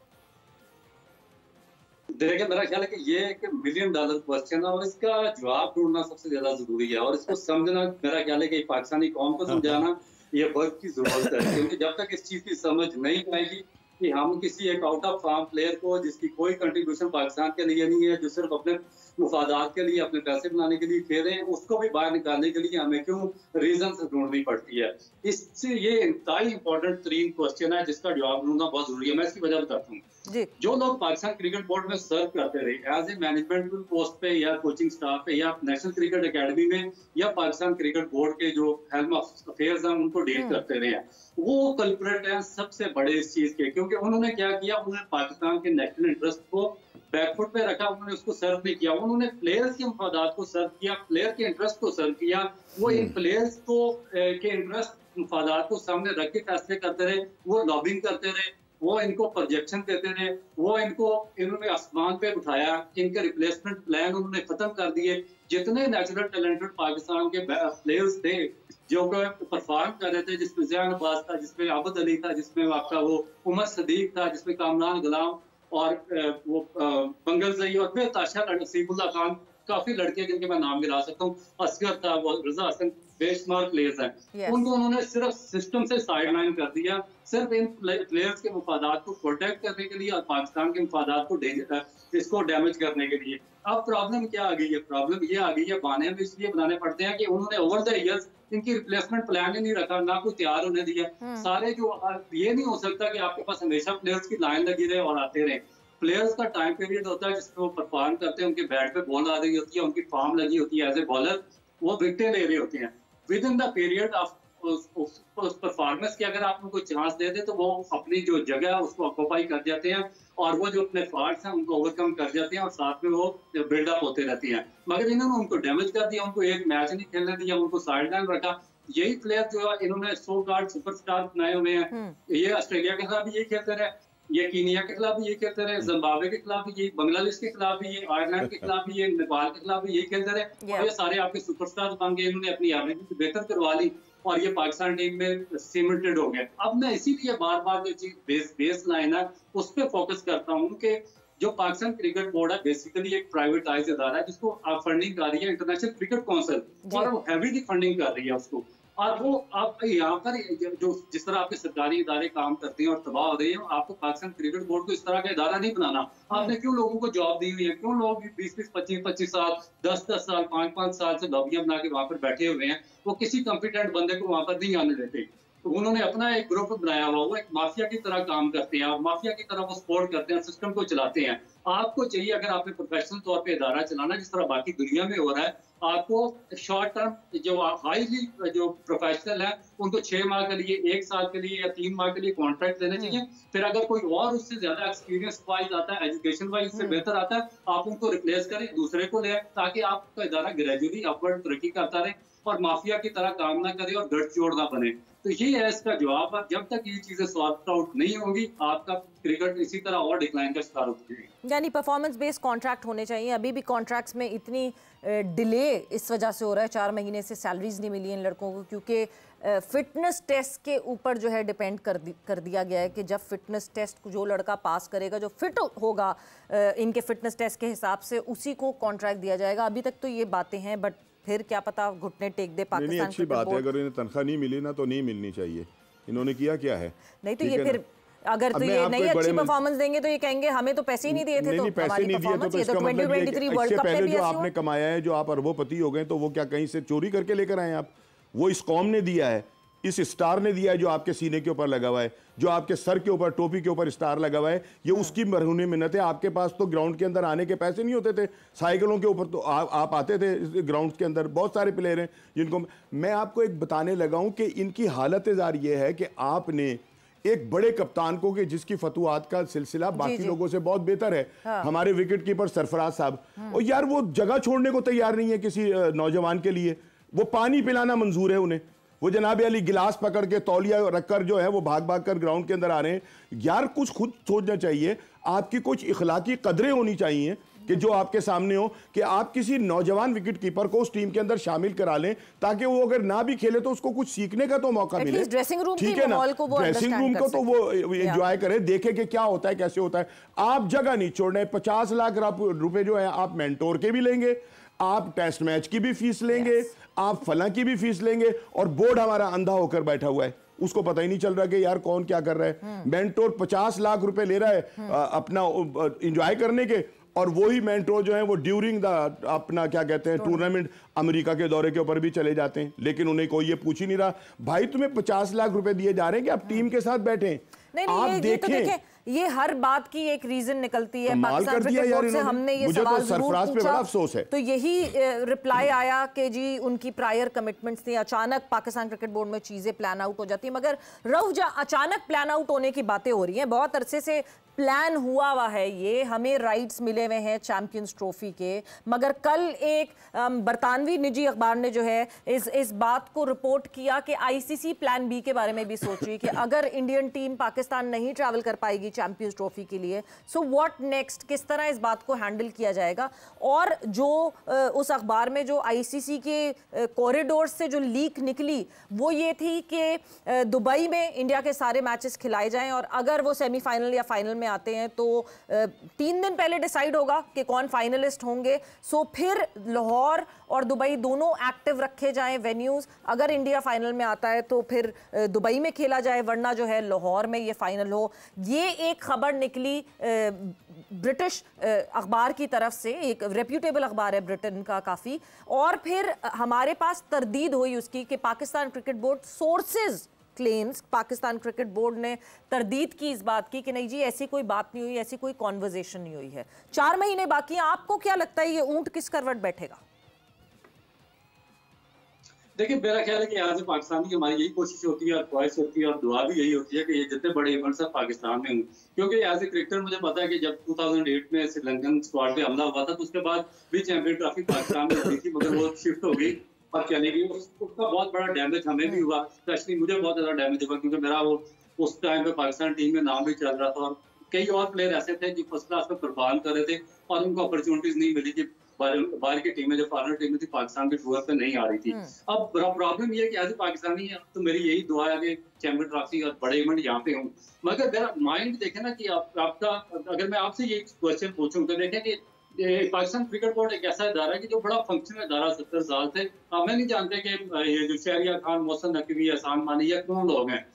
देखिए, मेरा ख्याल है कि ये एक $1 मिलियन क्वेश्चन है और इसका जवाब ढूंढना सबसे ज्यादा जरूरी है, और इसको समझना मेरा ख्याल है कि पाकिस्तानी कौम को समझाना ये वक्त की जरूरत है। क्योंकि जब तक इस चीज की समझ नहीं आएगी कि हम किसी एक आउट ऑफ फॉर्म प्लेयर को, जिसकी कोई कंट्रीब्यूशन पाकिस्तान के लिए नहीं है, जो सिर्फ अपने मुफादात के लिए, अपने पैसे बनाने के लिए खेल रहे हैं, उसको भी बाहर निकालने के लिए हमें क्यों रीजन ढूंढनी पड़ती है? इससे ये इंतहाई इंपॉर्टेंट तरीन क्वेश्चन है जिसका जवाब ढूंढना बहुत जरूरी है। मैं इसकी वजह बताता हूँ। जो लोग पाकिस्तान क्रिकेट बोर्ड में सर्व करते रहे एज ए मैनेजमेंट पोस्ट पे या कोचिंग स्टाफ पे या नेशनल क्रिकेट एकेडमी में या पाकिस्तान क्रिकेट बोर्ड के जो हेल्म ऑफ अफेयर्स हैं उनको डील करते रहे हैं, वो कल्प्रेट हैं सबसे बड़े इस चीज के। क्योंकि उन्होंने क्या किया, उन्होंने पाकिस्तान के नेशनल इंटरेस्ट को बैकफुट पे रखा, उन्होंने उसको सर्व नहीं किया। उन्होंने प्लेयर्स के मफादात को सर्व किया, प्लेयर के इंटरेस्ट को सर्व किया। वो इन प्लेयर्स को के इंटरेस्ट मफादात को सामने रख के फैसले करते रहे, वो लॉबिंग करते रहे, वो इनको प्रोजेक्शन देते रहे, वो इन्होंने आसमान पे उठाया, इनके रिप्लेसमेंट प्लान उन्होंने खत्म कर दिए। जितने नेचुरल टैलेंटेड पाकिस्तान के प्लेयर्स थे जो परफॉर्म कर रहे थे, जिसमें ज़ियान अब्बास था, जिसमें आबद अली था, जिसमें आपका वो उमर सदीक था, जिसमें कामरान गुलाम और वो बंगल जई और फिर ताशा नसीबुल्लाह खान, काफी लड़के जिनके मैं नाम गिरा सकता हूँ, असगर था, वो रजा हसन, बेंचमार्क प्लेयर्स हैं, उनको उन्होंने सिर्फ सिस्टम से साइडलाइन कर दिया, सिर्फ इन प्लेयर्स के मफादात को प्रोटेक्ट करने के लिए और पाकिस्तान के मफादात को इसको डैमेज करने के लिए। अब प्रॉब्लम क्या आ गई है? प्रॉब्लम ये आ गई है, बहाने भी इसलिए बनाने पड़ते हैं कि उन्होंने ओवर द ईयर्स इनकी रिप्लेसमेंट प्लान ही नहीं रखा, ना कोई तैयार होने दिया। सारे जो ये नहीं हो सकता कि आपके पास हमेशा प्लेयर्स की लाइन लगी रहे और आते रहे। प्लेयर्स का टाइम पीरियड होता है जिसमें वो परफॉर्म करते हैं, उनके बैट पे बॉल आ रही होती है, उनकी फॉर्म लगी होती है, एज ए बॉलर वो विकेटें ले रहे होते हैं। With in the period of उस परफॉर्मेंस की अगर आप उनको चांस दे दे तो वो अपनी जो जगह है उसको ऑक्यूपाई कर जाते हैं और वो जो अपने फॉल्ट्स हैं उनको ओवरकम कर जाते हैं और साथ में वो बिल्डअप होते रहते हैं। मगर इन्होंने उनको डैमेज कर दिया, उनको एक मैच नहीं खेलने दिया, उनको साइडलाइन रखा। यही प्लेयर जो है इन्होंने सो कॉल्ड सुपरस्टार बनाए हुए हैं। ये ऑस्ट्रेलिया के खिलाफ भी यही खेलते रहे, ये कीनिया के खिलाफ भी यही खेलते रहे, जिम्बाब्वे के खिलाफ भी यही, बांग्लादेश के खिलाफ भी ये, आयरलैंड के खिलाफ भी ये, नेपाल के खिलाफ भी यही खेलते रहे और ये सारे आपके सुपरस्टार बन गए। इन्होंने अपनी एवरेज बेहतर करवा ली और ये पाकिस्तान टीम में सीमेंटेड हो गए। अब मैं इसीलिए बार बार जो चीज बेस लाइन है उस पर फोकस करता हूँ कि जो पाकिस्तान क्रिकेट बोर्ड है बेसिकली एक प्राइवेटाइज इदारा है जिसको फंडिंग कर रही है इंटरनेशनल क्रिकेट काउंसिल और वो हैवीली फंडिंग कर रही है उसको। और वो आप यहाँ पर जो जिस तरह आपके सरकारी इदारे काम करते हैं और तबाह हो रहे हैं, आपको पाकिस्तान क्रिकेट बोर्ड को इस तरह का इदारा नहीं बनाना। आपने क्यों लोगों को जॉब दी हुई है? क्यों लोग 20-20, 25-25 साल, 10-10 साल, 5-5 साल से लॉबियां बना के वहां पर बैठे हुए हैं? वो किसी कॉम्पिटेंट बंदे को वहां पर नहीं आने देते। तो उन्होंने अपना एक ग्रुप बनाया हुआ, वो एक माफिया की तरह काम करते हैं और माफिया की तरह वो सपोर्ट करते हैं, सिस्टम को चलाते हैं। आपको चाहिए अगर आपने प्रोफेशनल तौर पे इदारा चलाना जिस तरह बाकी दुनिया में हो रहा है, आपको शॉर्ट टर्म जो हाईली जो प्रोफेशनल है उनको 6 माह के लिए, 1 साल के लिए या 3 माह के लिए कॉन्ट्रैक्ट देने चाहिए। फिर अगर कोई और उससे ज्यादा एक्सपीरियंस वाइज आता है, एजुकेशन वाइज उससे बेहतर आता है, आप उनको रिप्लेस करें, दूसरे को ले, ताकि आपका इदारा ग्रेजुअली अपवर्ड तरक्की करता रहे और माफिया की तरह काम ना करे और गठजोड़ ना बने। तो ये है इसका जवाब। जब तक ये चीजें सॉर्ट आउट नहीं होंगी आपका क्रिकेट इसी तरह और डिक्लाइन का शिकार होती है। यानी परफॉर्मेंस बेस्ड कॉन्ट्रैक्ट होने चाहिए। अभी भी कॉन्ट्रैक्ट्स में इतनी डिले इस वजह से हो रहा है, 4 महीने से सैलरीज नहीं मिली इन लड़कों को क्योंकि फिटनेस टेस्ट के ऊपर जो है डिपेंड कर दिया गया है कि जब फिटनेस टेस्ट जो लड़का पास करेगा, जो फिट होगा इनके फिटनेस टेस्ट के हिसाब से, उसी को कॉन्ट्रैक्ट दिया जाएगा। अभी तक तो ये बातें हैं, बट फिर क्या पता घुटने टेक दे पाकिस्तान। अच्छी बात है, अगर इन्हें तनख्वाह नहीं मिली ना तो नहीं मिलनी चाहिए। इन्होंने किया क्या है? नहीं तो ये फिर अगर तो ये नहीं अच्छी परफॉर्मेंस देंगे तो ये कहेंगे हमें तो पैसे ही नहीं दिए थे। नहीं, तो पैसे नहीं दिए तो इसका मतलब ये कि इससे पहले जो आपने कमाया है, जो आप अरबोपति हो गए, तो वो क्या कहीं से चोरी करके लेकर आए आप? वो इस कौम ने दिया है, इस स्टार ने दिया है जो आपके सीने के ऊपर लगा हुआ है, जो आपके सर के ऊपर, टोपी के ऊपर स्टार लगा हुआ है। ये उसकी मरहूनी मिन्नत है। आपके पास तो ग्राउंड के अंदर आने के पैसे नहीं होते थे, साइकिलों के ऊपर तो आप आते थे ग्राउंड के अंदर। बहुत सारे प्लेयर हैं जिनको मैं आपको एक बताने लगा हूं कि इनकी हालत जार ये है कि आपने एक बड़े कप्तान को, कि जिसकी फतुआत का सिलसिला बाकी लोगों से बहुत बेहतर है, हमारे विकेट कीपर सरफराज साहब, और यार वो जगह छोड़ने को तैयार नहीं है किसी नौजवान के लिए। वो पानी पिलाना मंजूर है उन्हें। वो जनाब अली गिलास पकड़ के तौलिया रखकर जो है वो भाग भाग कर ग्राउंड के अंदर आ रहे हैं। यार कुछ खुद सोचना चाहिए, आपकी कुछ इखलाकी कदरें होनी चाहिए कि जो आपके सामने हो, कि आप किसी नौजवान विकेट कीपर को उस टीम के अंदर शामिल करा लें ताकि वो अगर ना भी खेले तो उसको कुछ सीखने का तो मौका मिले। ड्रेसिंग रूम ठीक है ना, ड्रेसिंग रूम को तो वो एंजॉय करे, देखे कि क्या होता है, कैसे होता है। आप जगह नहीं छोड़ना है। 50 लाख रुपए जो है आप मेंटोर के भी लेंगे, आप टेस्ट मैच की भी फीस लेंगे, आप फला की भी फीस लेंगे, और बोर्ड हमारा अंधा होकर बैठा हुआ है, उसको पता ही नहीं चल रहा कि यार कौन क्या कर रहा है। मेंटोर 50 लाख रुपए ले रहा है अपना एंजॉय करने के, और वही मेंटोर जो है वो ड्यूरिंग द अपना क्या कहते हैं टूर्नामेंट अमेरिका के दौरे के ऊपर भी चले जाते हैं। लेकिन उन्हें कोई ये पूछ ही नहीं रहा, भाई तुम्हें 50 लाख रुपए दिए जा रहे हैं कि आप टीम के साथ बैठे। आप देखें, ये हर बात की एक रीजन निकलती है। पाकिस्तान क्रिकेट बोर्ड से हमने ये मुझे सवाल तो सरफराज पे बड़ा अफसोस है। तो यही रिप्लाई आया कि जी उनकी प्रायर कमिटमेंट्स थी, अचानक पाकिस्तान क्रिकेट बोर्ड में चीजें प्लान आउट हो जाती है। मगर रऊफ, अचानक प्लान आउट होने की बातें हो रही हैं, बहुत अरसे से प्लान हुआ हुआ है ये, हमें राइट्स मिले हुए हैं चैंपियंस ट्रॉफी के। मगर कल एक बरतानवी निजी अखबार ने जो है इस बात को रिपोर्ट किया कि आईसीसी प्लान बी के बारे में भी सोच रही है कि अगर इंडियन टीम पाकिस्तान नहीं ट्रैवल कर पाएगी चैंपियंस ट्रॉफी के लिए, सो व्हाट नेक्स्ट, किस तरह इस बात को हैंडल किया जाएगा। और जो उस अखबार में जो आईसीसी के कॉरिडोर से जो लीक निकली वो ये थी कि दुबई में इंडिया के सारे मैचेस खिलाए जाएं और अगर वो सेमीफाइनल या फाइनल में में आते हैं तो 3 दिन पहले डिसाइड होगा कि कौन फाइनलिस्ट होंगे। सो फिर लाहौर और दुबई दोनों एक्टिव रखे जाएं वेन्यूज़। अगर इंडिया फाइनल में आता है तो फिर दुबई में खेला जाए, वरना जो है लाहौर में ये फाइनल हो। ये एक खबर निकली ब्रिटिश अखबार की तरफ से, एक रेप्यूटेबल अखबार है ब्रिटेन का काफ़ी, और फिर हमारे पास तरदीद हुई उसकी कि Pakistan cricket board sources claims, Pakistan cricket board ने तरदीद की इस बात की कि नहीं जी ऐसी कोई बात नहीं हुई, ऐसी कोई कॉन्वर्जेशन नहीं हुई है। 4 महीने बाकी हैं, आपको क्या लगता है ये ऊंट किस करवट बैठेगा? देखिए मेरा ख्याल है कि यहाँ से पाकिस्तान की हमारी यही कोशिश होती है और ख्वाहिश होती है और दुआ भी यही होती है कि ये जितने बड़े इवेंट्स हैं पाकिस्तान में हों, क्योंकि एज ए क्रिकेटर मुझे पता है कि जब 2008 में श्रीलंकन स्क्वाड पे हमला हुआ था तो उसके बाद भी चैंपियन ट्रॉफी पाकिस्तान में हुई थी, मगर वो शिफ्ट हो गई और चली गई। उसका बहुत बड़ा डैमेज हमें भी हुआ, स्पेशली मुझे बहुत ज्यादा डैमेज हुआ, क्योंकि मेरा वो उस टाइम पे पाकिस्तान टीम में नाम भी चल रहा था और कई और प्लेयर ऐसे थे जो फर्स्ट क्लास में परफॉर्म कर रहे थे और उनको अपॉर्चुनिटीज नहीं मिली कि बाहर की टीमें, जो फॉरेनर टीमें थी पाकिस्तान के टूर पे नहीं आ रही थी। अब प्रॉब्लम ये है कि एज ए पाकिस्तानी है तो मेरी यही दुआ है कि चैंपियन ट्रॉफी और बड़े इवेंट यहाँ पे हों, मगर मेरा माइंड देखे ना कि आपका, अगर मैं आपसे ये क्वेश्चन पूछूं तो देखें कि पाकिस्तान क्रिकेट बोर्ड एक ऐसा इदारा है कि जो बड़ा फंक्शनल इदारा 70 साल से, हमें नहीं जानते कि ये जो शहरिया खान, मोहसिन नकवी, एहसान मानी या कौन लोग हैं।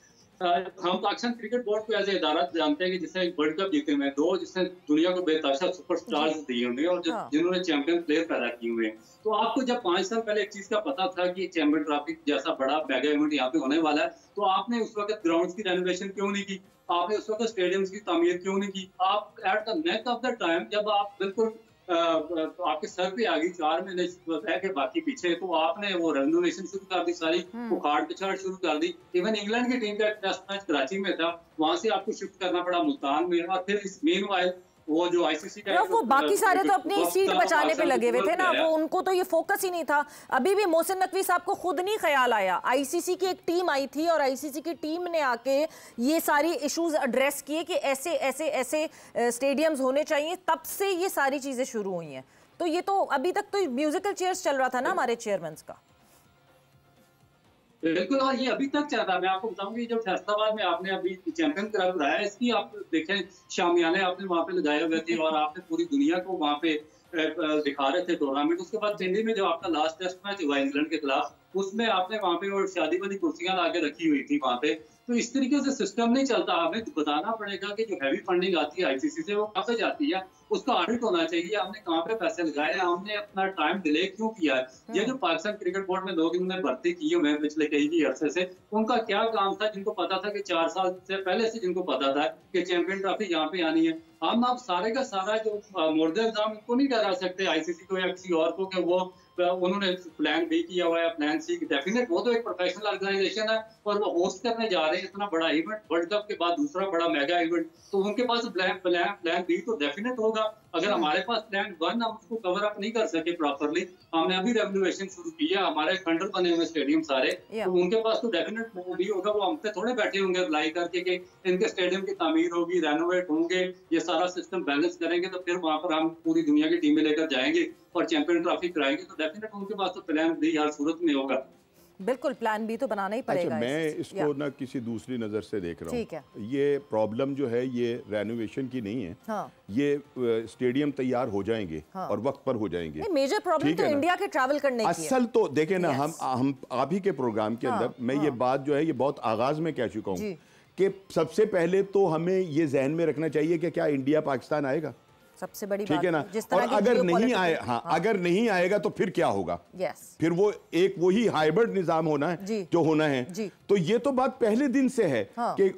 हम पाकिस्तान क्रिकेट बोर्ड को एज ए इदारा जानते हैं कि जिसने वर्ल्ड कप जीते हुए 2, जिसने दुनिया को बेताशा सुपरस्टार्स दिए हुए और जिन्होंने चैंपियन प्लेयर पैदा किए हुए हैं। तो आपको जब 5 साल पहले एक चीज का पता था कि चैंपियन ट्रॉफी जैसा बड़ा मेगा इवेंट यहाँ पे होने वाला है, तो आपने उस वक्त ग्राउंड्स की रेनोवेशन क्यों नहीं की? आपने उस वक्त स्टेडियम्स की तामीर क्यों नहीं की? आप at the neck of the time, जब आप बिल्कुल आपके सर पे आ गई 4 महीने रह के बाकी पीछे, तो आपने वो रेनोवेशन शुरू कर दी, सारी उखाड़ पिछाड़ शुरू कर दी। इवन इंग्लैंड की टीम का टेस्ट मैच कराची में था, वहां से आपको शिफ्ट करना पड़ा मुल्तान में, और फिर इस मीनवाइल वो जो आईसीसी का वो बाकी सारे तो अपनी सीट बचाने पे लगे हुए थे ना, वो उनको तो ये फोकस ही नहीं था। अभी भी मोहसिन नकवी साहब को खुद नहीं ख्याल आया, आईसीसी की एक टीम आई थी और आईसीसी की टीम ने आके ये सारी इश्यूज एड्रेस किए कि ऐसे ऐसे ऐसे स्टेडियम्स होने चाहिए, तब से ये सारी चीजें शुरू हुई हैं। तो ये तो अभी तक तो म्यूजिकल चेयर्स चल रहा था ना हमारे चेयरमैन का। बिल्कुल, और ये अभी तक चल रहा है। मैं आपको बताऊंगी जब फैसलाबाद में आपने अभी चैंपियन क्लब बनाया, इसकी आप देखें शामियाने आपने वहां पे लगाए हुए थे और आपने पूरी दुनिया को वहां पे दिखा रहे थे टूर्नामेंट। उसके बाद दिल्ली में जो आपका लास्ट टेस्ट मैच हुआ इंग्लैंड के खिलाफ, उसमें आपने वहां पे और शादी वाली कुर्सियां लाके रखी हुई थी वहां पे। तो इस तरीके से सिस्टम नहीं चलता। हमें बताना पड़ेगा कि जो हैवी फंडिंग आती है आईसीसी से वो कहाँ पे जाती है, उसका ऑडिट होना चाहिए। हमने कहाँ पे पैसे लगाए, हमने अपना टाइम डिले क्यों किया है। ये जो पाकिस्तान क्रिकेट बोर्ड में लोग इन्होंने भर्ती की हुए हैं पिछले कई अरसे से, उनका क्या काम था जिनको पता था कि 4 साल से पहले से जिनको पता था कि चैंपियन ट्रॉफी यहाँ पे आनी है। हम आप सारे का सारा जो मुर्दे इल्जाम इनको नहीं डरा सकते आईसीसी को या किसी और को कि वो उन्होंने प्लान बी किया हुआ है, प्लान सी। डेफिनेट वो तो एक प्रोफेशनल ऑर्गेनाइजेशन है और वो होस्ट करने जा रहे हैं इतना बड़ा इवेंट, वर्ल्ड कप के बाद दूसरा बड़ा मेगा इवेंट, तो उनके पास प्लान बी तो डेफिनेट होगा। अगर हमारे पास प्लान 1 हम उसको कवर अप नहीं कर सके प्रॉपरली, हमने अभी रेनोवेशन शुरू किया, हमारे खंडर बने हुए स्टेडियम सारे, तो उनके पास तो डेफिनेट प्लान बी होगा। वो हम पे थोड़े बैठे होंगे अप्लाई करके कि इनके स्टेडियम की तामीर होगी, रेनोवेट होंगे, ये सारा सिस्टम बैलेंस करेंगे तो फिर वहां पर हम पूरी दुनिया की टीमें लेकर जाएंगे और चैंपियन ट्रॉफी कराएंगे। तो डेफिनेट उनके पास तो प्लान बी हर सूरत में होगा। बिल्कुल, प्लान बी तो बनाना ही पड़ेगा। अच्छा, मैं इसको ना किसी दूसरी नज़र से देख रहा हूँ। ठीक है। ये प्रॉब्लम जो है ये रेनोवेशन की नहीं है। हाँ। ये स्टेडियम तैयार हो जाएंगे। हाँ। और वक्त पर हो जाएंगे। मेजर प्रॉब्लम तो इंडिया के ट्रैवल करने की है। असल तो देखें ना, हम आप ही के प्रोग्राम के अंदर मैं ये बात जो है ये बहुत आगाज में कह चुका हूँ कि सबसे पहले तो हमें ये जहन में रखना चाहिए कि क्या इंडिया पाकिस्तान आएगा, सबसे बड़ी ठीक है ना। और अगर नहीं आए, अगर नहीं आएगा तो फिर क्या होगा। फिर वो एक वही हाइब्रिड निजाम होना है जो होना है। तो ये तो बात पहले दिन से है कि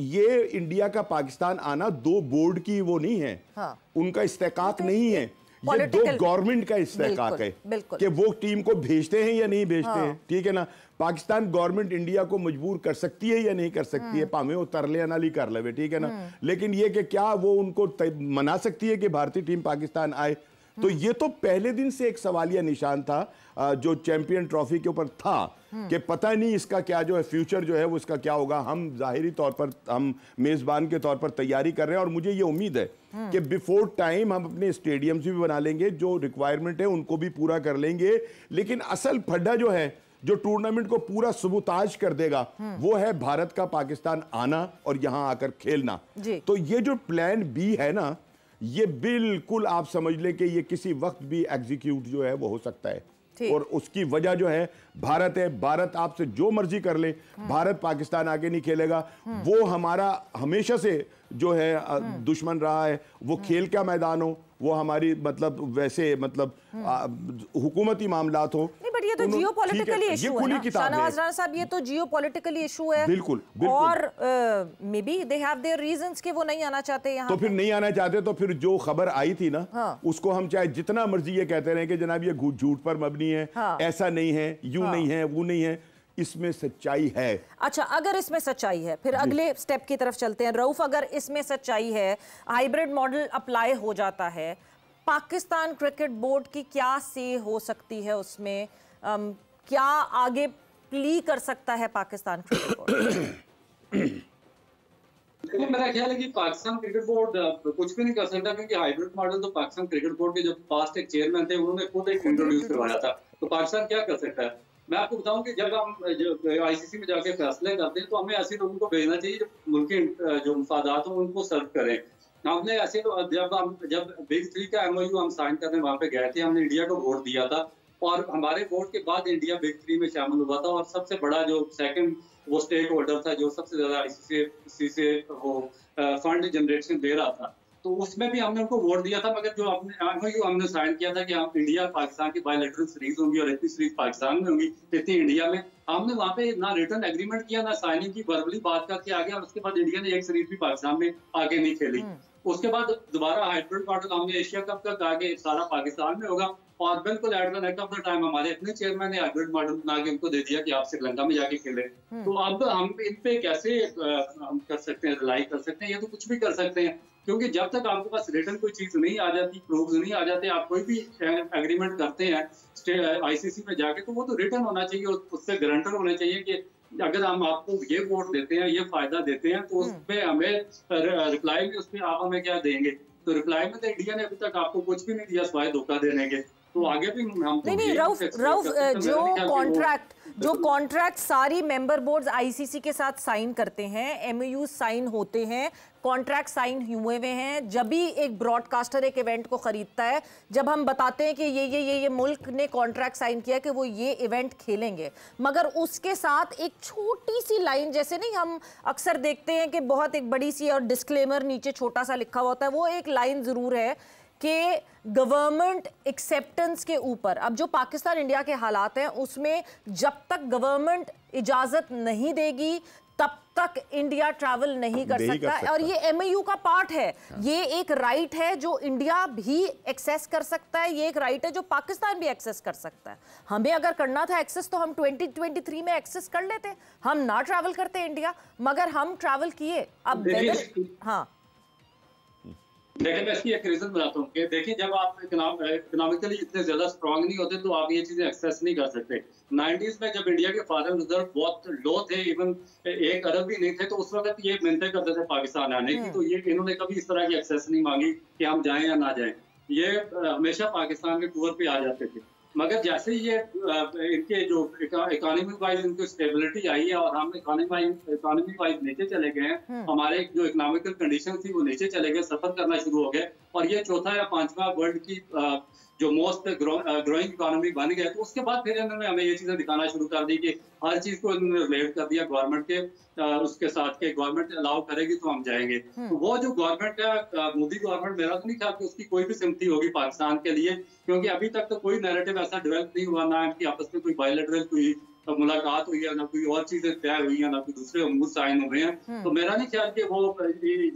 ये इंडिया का पाकिस्तान आना 2 बोर्ड की वो नहीं है, उनका इस्तेकाक नहीं है, ये 2 गवर्नमेंट का इस्तेकाक है कि वो टीम को भेजते हैं या नहीं भेजते हैं, ठीक है ना। पाकिस्तान गवर्नमेंट इंडिया को मजबूर कर सकती है या नहीं कर सकती है, भावें वो तरले नाली कर ले, ठीक है ना। लेकिन ये कि क्या वो उनको मना सकती है कि भारतीय टीम पाकिस्तान आए। तो ये तो पहले दिन से एक सवालिया निशान था जो चैंपियन ट्रॉफी के ऊपर था कि पता नहीं इसका क्या जो है फ्यूचर जो है वो इसका क्या होगा। हम जाहिरी तौर पर हम मेजबान के तौर पर तैयारी कर रहे हैं और मुझे ये उम्मीद है कि बिफोर टाइम हम अपने स्टेडियम्स भी बना लेंगे, जो रिक्वायरमेंट है उनको भी पूरा कर लेंगे। लेकिन असल फड्डा जो है जो टूर्नामेंट को पूरा सबूताज कर देगा वो है भारत का पाकिस्तान आना और यहां आकर खेलना। तो ये जो प्लान बी है ना, ये बिल्कुल आप समझ लें कि ये किसी वक्त भी एग्जीक्यूट जो है वो हो सकता है। और उसकी वजह जो है भारत है। भारत आपसे जो मर्जी कर ले, भारत पाकिस्तान आगे नहीं खेलेगा। वो हमारा हमेशा से जो है दुश्मन रहा है। वो खेल का मैदान हो, वो हमारी मतलब वैसे मतलब हुकूमती मामलात हो। नहीं, बट ये तो जियोपॉलिटिकली इशू है ना शाहनवाज राणा साहब, ये तो जियोपॉलिटिकली इशू है। बिल्कुल, और may be they have their reasons कि वो नहीं आना चाहते यहाँ। तो फिर नहीं आना चाहते तो फिर जो खबर आई थी ना, उसको हम चाहे जितना मर्जी ये कहते रहे कि जनाब ये झूठ पर मबनी है, ऐसा नहीं है, यूं नहीं है, वो नहीं है, इसमें सच्चाई है। अच्छा, अगर इसमें सच्चाई है फिर अगले स्टेप की तरफ चलते हैं। रऊफ, अगर इसमें सच्चाई है, हाइब्रिड मॉडल अप्लाई हो जाता है, पाकिस्तान क्रिकेट बोर्ड की क्या से हो सकती है उसमें? क्या आगे प्ली कर सकता है पाकिस्तान क्रिकेट बोर्ड? मेरा ख्याल है कि पाकिस्तान क्रिकेट बोर्ड कुछ भी नहीं कर सकता, क्योंकि हाइब्रिड मॉडल तो पाकिस्तान क्रिकेट बोर्ड के जो पास्ट एक चेयरमैन थे उन्होंने खुद एक इंट्रोड्यूस करवाया था। तो पाकिस्तान क्या कर सकता है? मैं आपको बताऊं कि जब हम आईसीसी में जाके फैसले करते हैं तो हमें ऐसे लोगों को भेजना चाहिए जो मुल्क के जो मफादात हो उनको सर्व करें। हमने ऐसे तो जब बिग 3 का एमओयू हम साइन करने वहां पे गए थे, हमने इंडिया को वोट दिया था और हमारे वोट के बाद इंडिया बिग 3 में शामिल हुआ था। और सबसे बड़ा जो सेकंड वो स्टेक होल्डर था जो सबसे ज्यादा आईसीसी से वो फंड जनरेशन दे रहा था, तो उसमें भी हमने उनको वोट दिया था। मगर जो हमने साइन किया था कि हम इंडिया पाकिस्तान की बायलैटरल सीरीज होंगी और इतनी सीरीज पाकिस्तान में होंगी, इतनी इंडिया में, हमने वहाँ पे ना रिटर्न एग्रीमेंट किया ना साइनिंग की, वर्बली बात करके आ गया। और उसके बाद इंडिया ने एक सीरीज भी पाकिस्तान में आगे नहीं खेली। उसके बाद दोबारा हाइब्रिड मॉडल हमने एशिया कप तक आगे सारा पाकिस्तान में होगा। और बिल्कुल at the neck of the time हमारे अपने चेयरमैन ने हाइब्रिड मॉडल बना के उनको दे दिया कि आप श्रीलंका में जाके खेले। तो अब हम इन पे कैसे हम कर सकते हैं, रिलाई कर सकते हैं? ये तो कुछ भी कर सकते हैं, क्योंकि जब तक आपके पास रिटर्न कोई चीज नहीं आ जाती, प्रूफ नहीं आ जाते, आप कोई भी एग्रीमेंट करते हैं आईसीसी में जाके, तो वो तो रिटर्न होना चाहिए और उससे गारंटर होने चाहिए कि अगर हम आपको ये वोट देते हैं, ये फायदा देते हैं, तो उसमें हमें रिप्लाई में उसमें आप हमें क्या देंगे। तो रिप्लाई में तो इंडिया ने अभी तक आपको कुछ भी नहीं दिया सिवाय धोखा देने के। तो आगे भी हम नहीं रऊफ, जो कॉन्ट्रैक्ट सारी मेंबर बोर्ड्स आईसीसी के साथ साइन करते हैं, एमओयू साइन होते हैं, कॉन्ट्रैक्ट साइन हुए हुए हैं। जब भी एक ब्रॉडकास्टर एक इवेंट को खरीदता है, जब हम बताते हैं कि ये मुल्क ने कॉन्ट्रैक्ट साइन किया कि वो ये इवेंट खेलेंगे, मगर उसके साथ एक छोटी सी लाइन, जैसे नहीं हम अक्सर देखते हैं कि बहुत एक बड़ी सी और डिस्क्लेमर नीचे छोटा सा लिखा होता है, वो एक लाइन जरूर है कि गवर्नमेंट एक्सेप्टेंस के ऊपर। अब जो पाकिस्तान इंडिया के हालात हैं उसमें जब तक गवर्नमेंट इजाजत नहीं देगी तब तक इंडिया ट्रैवल नहीं कर सकता। और ये एमओयू का पार्ट है। ये एक राइट है जो इंडिया भी एक्सेस कर सकता है, ये एक राइट है जो पाकिस्तान भी एक्सेस कर सकता है। हमें अगर करना था एक्सेस तो हम 2023 में एक्सेस कर लेते, हम ना ट्रैवल करते इंडिया, मगर हम ट्रैवल किए। अब हाँ देखिए, मैं इसकी एक रीजन बताता हूँ कि देखिए, जब आप इकोनॉमिकली इतने ज्यादा स्ट्रांग नहीं होते तो आप ये चीजें एक्सेस नहीं कर सकते। 90s में जब इंडिया के फॉरेन रिजर्व बहुत लो थे, इवन 1 अरब भी नहीं थे, तो उस वक्त ये मिन्नतें करते थे पाकिस्तान आने की। तो ये इन्होंने कभी इस तरह की एक्सेस नहीं मांगी कि हम जाएं या ना जाएं। ये हमेशा पाकिस्तान के टूर पे आ जाते थे। मगर जैसे ये इनके जो इकोनॉमी वाइज इनको स्टेबिलिटी आई है और हम इकोनॉमी वाइज नीचे चले गए हैं, हमारे जो इकोनॉमिकल कंडीशन थी वो नीचे चले गए, सफर करना शुरू हो गए और ये चौथा या पांचवा वर्ल्ड की जो मोस्ट ग्रोइंग इकोनॉमी बन गए। तो उसके बाद फिर इन्होंने हमें ये चीजें दिखाना शुरू कर दी कि हर चीज को इन्होंने रिलेट कर दिया गवर्नमेंट के उसके साथ के गवर्नमेंट अलाउ करेगी तो हम जाएंगे। तो वो जो गवर्नमेंट है मोदी गवर्नमेंट, मेरा तो नहीं ख्याल कि उसकी कोई भी सिम्पथी होगी पाकिस्तान के लिए, क्योंकि अभी तक तो कोई नैरेटिव ऐसा डेवलप नहीं हुआ, ना इनकी आपस में कोई बायलैटरल कोई मुलाकात हुई है, ना कोई और चीजें तय हुई है, ना कोई दूसरे उमूर साइन हुए हैं। तो मेरा नहीं ख्याल कि वो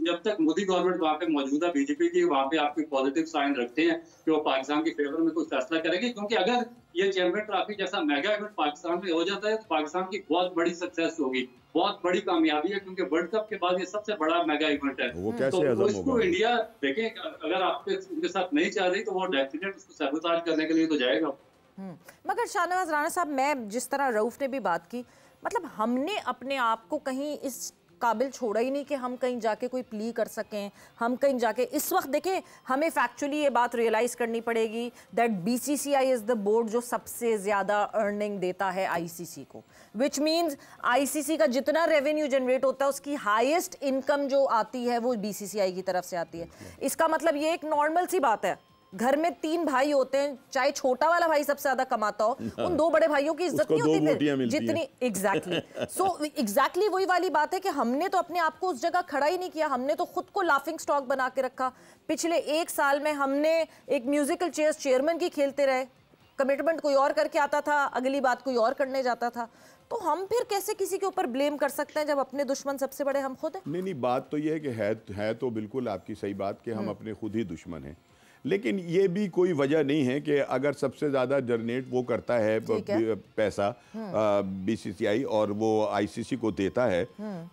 जब तक मोदी गवर्नमेंट वहाँ पे मौजूदा बीजेपी की वहाँ पे आप कोई पॉजिटिव साइन रखते हैं कि वो पाकिस्तान के फेवर में कोई फैसला करेगी। क्योंकि अगर ये चैंपियन ट्रॉफी जैसा मेगा इवेंट पाकिस्तान में हो जाता है तो पाकिस्तान की बहुत बड़ी सक्सेस होगी, बहुत बड़ी कामयाबी है, क्योंकि वर्ल्ड कप के बाद ये सबसे बड़ा मेगा इवेंट है। तो इसको इंडिया देखें, अगर आप उनके साथ नहीं चाह रही तो वो डेफिनेट उसको सबूताज करने के लिए तो जाएगा। मगर शाहनवाज राणा साहब, मैं जिस तरह रऊफ ने भी बात की, मतलब हमने अपने आप को कहीं इस काबिल छोड़ा ही नहीं कि हम कहीं जाके कोई प्ली कर सकें, हम कहीं जाके इस वक्त देखें हमें फैक्चुअली ये बात रियलाइज़ करनी पड़ेगी that BCCI is the board जो सबसे ज़्यादा अर्निंग देता है ICC को, विच मीन्स ICC का जितना रेवेन्यू जनरेट होता है उसकी हाईएस्ट इनकम जो आती है वो BCCI की तरफ से आती है। इसका मतलब ये एक नॉर्मल सी बात है, घर में 3 भाई होते हैं, चाहे छोटा वाला भाई सबसे ज्यादा कमाता हो, उन 2 बड़े भाइयों की इज्जत नहीं होती जितनी। एग्जैक्टली सो एग्जैक्टली वही वाली बात है कि हमने तो अपने आप को उस जगह खड़ा ही नहीं किया, हमने तो खुद को लाफिंग स्टॉक बना के रखा। पिछले 1 साल में हमने एक म्यूजिकल चेयर्स चेयरमैन की खेलते रहे, कमिटमेंट कोई और करके आता था, अगली बात कोई और करने जाता था। तो हम फिर कैसे किसी के ऊपर ब्लेम कर सकते हैं जब अपने दुश्मन सबसे बड़े हम खुद हैं? नहीं, बात तो ये है कि है तो बिल्कुल आपकी सही बात कि हम अपने खुद ही दुश्मन हैं, लेकिन ये भी कोई वजह नहीं है कि अगर सबसे ज़्यादा जनरेट वो करता है पैसा BCCI और वो ICC को देता है,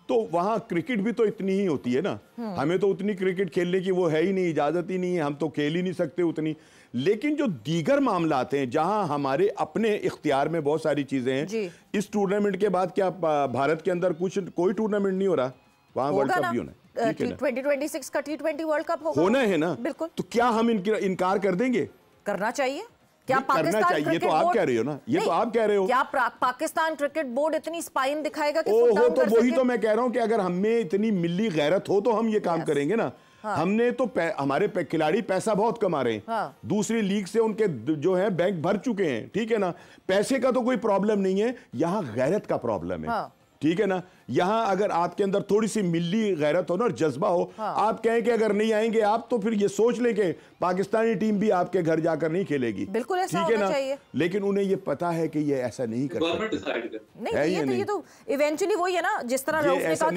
तो वहाँ क्रिकेट भी तो इतनी ही होती है ना। हमें तो उतनी क्रिकेट खेलने की वो है ही नहीं, इजाज़त ही नहीं है, हम तो खेल ही नहीं सकते उतनी। लेकिन जो दीगर मामलात हैं जहां हमारे अपने इख्तियार में बहुत सारी चीज़ें हैं, इस टूर्नामेंट के बाद क्या भारत के अंदर कोई टूर्नामेंट नहीं हो रहा? वहाँ वर्ल्ड कप भी होना है, 2026 का T20 वर्ल्ड कप होना है ना। बिल्कुल। तो क्या हम इनकार कर देंगे? करना चाहिए। क्या पाकिस्तान करना चाहिए? ये तो आप कह रहे हो ना, ये तो आप कह रहे हो। क्या पाकिस्तान क्रिकेट बोर्ड इतनी स्पाइन दिखाएगा कि तो वही तो मैं कह रहा हूं कि अगर हमें इतनी मिली गैरत हो तो हम ये काम करेंगे ना। हमने तो हमारे खिलाड़ी पैसा बहुत कमा रहे हैं, दूसरी लीग से उनके जो है बैंक भर चुके हैं, ठीक है ना। पैसे का तो कोई प्रॉब्लम नहीं है, यहाँ गैरत का प्रॉब्लम है, ठीक है ना। यहां अगर आपके अंदर थोड़ी सी मिली गैरत हो ना और जज्बा हो, आप कहें कि अगर नहीं आएंगे आप, तो फिर ये सोच लें कि पाकिस्तानी टीम भी आपके घर जाकर नहीं खेलेगी, बिल्कुल ऐसा ठीक है होना ना। चाहिए। लेकिन उन्हें ये पता है कि ये ऐसा नहीं कर सकते। नहीं, ये तो इवेंचुअली वही है ना, जिस तरह रऊफ ने कहा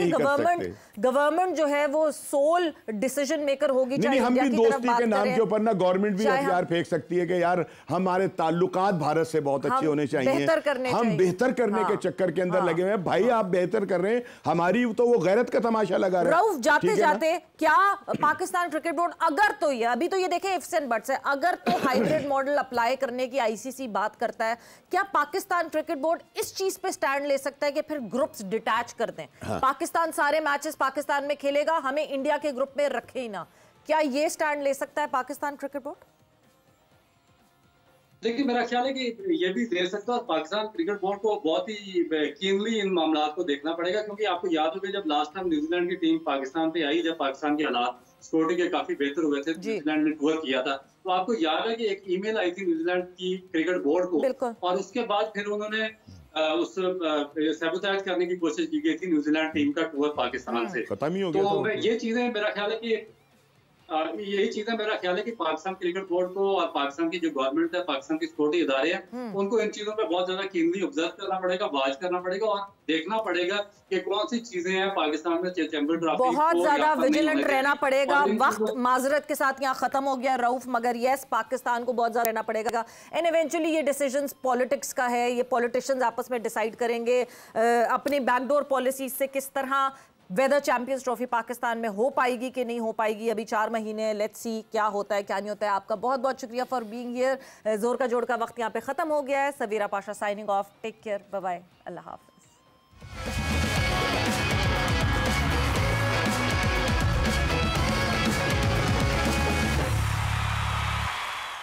कि गवर्नमेंट जो है वो सोल डिसीजन मेकर होगी। नहीं, हम भी दोस्ती के नाम के ऊपर ना गवर्नमेंट भी हथियार फेंक सकती है कि यार हमारे ताल्लुकात भारत से बहुत अच्छे होने चाहिए, हम बेहतर करने के चक्कर के अंदर लगे हुए हैं। भाई आप बेहतर कर रहे हैं, हमारी तो वो गैरत का तमाशा लगा रहे हैं। रऊफ जाते जाते क्या पाकिस्तान क्रिकेट बोर्ड अगर तो ये अभी तो ये देखें इफ्स एंड बट्स है, अगर तो हाइब्रिड मॉडल अप्लाई करने की ICC बात करता है, क्या पाकिस्तान क्रिकेट बोर्ड इस चीज पे स्टैंड ले सकता है कि फिर ग्रुप्स डिटैच कर दें? पाकिस्तान सारे मैचेस पाकिस्तान में खेलेगा, हमें इंडिया के ग्रुप में रखे ही ना। क्या ये स्टैंड ले सकता है पाकिस्तान क्रिकेट बोर्ड? देखिए, मेरा ख्याल है कि ये भी दे सकता है, और पाकिस्तान क्रिकेट बोर्ड को बहुत ही कीनली इन मामलों को देखना पड़ेगा, क्योंकि आपको याद होगा जब लास्ट टाइम न्यूजीलैंड की टीम पाकिस्तान पे आई, जब पाकिस्तान के हालात सिक्योरिटी के काफी बेहतर हुए थे, न्यूजीलैंड ने टूर किया था, तो आपको याद है कि एक ईमेल आई थी न्यूजीलैंड की क्रिकेट बोर्ड को, और उसके बाद फिर उन्होंने उस सैबोटेज करने की कोशिश की गई थी न्यूजीलैंड टीम का टूर पाकिस्तान से। खत्म ही हो गया। तो ये चीजें मेरा ख्याल है कि यही चीजें मेरा ख्याल है कि पाकिस्तान क्रिकेट बोर्ड को और पाकिस्तान की जो गवर्नमेंट है, पाकिस्तान की सिक्योरिटी इदारे हैं, उनको इन चीजों पे बहुत ज्यादा कीनली ऑब्जर्व करना पड़ेगा, वाच करना पड़ेगा, और देखना पड़ेगा कि कौन सी चीजें हैं पाकिस्तान में चैंपियन ट्रॉफी बहुत ज्यादा विजिलेंट रहना पड़ेगा। वक्त माजरत के साथ यहाँ खत्म हो गया रऊफ, मगर यस पाकिस्तान को बहुत ज्यादा रहना पड़ेगा। एंड इवेंचुअली ये डिसीजंस पॉलिटिक्स का है, ये पॉलिटिशियंस आपस में डिसाइड करेंगे अपनी बैकडोर पॉलिसी से किस तरह वेदर चैंपियंस ट्रॉफी पाकिस्तान में हो पाएगी कि नहीं हो पाएगी। अभी 4 महीने, लेट्स सी क्या होता है क्या नहीं होता है। आपका बहुत बहुत शुक्रिया फॉर बीइंग हियर। जोर का जोड़ का वक्त यहाँ पे खत्म हो गया है। Savera Pasha signing off, take care, bye bye, अल्लाह हाफ़िज़।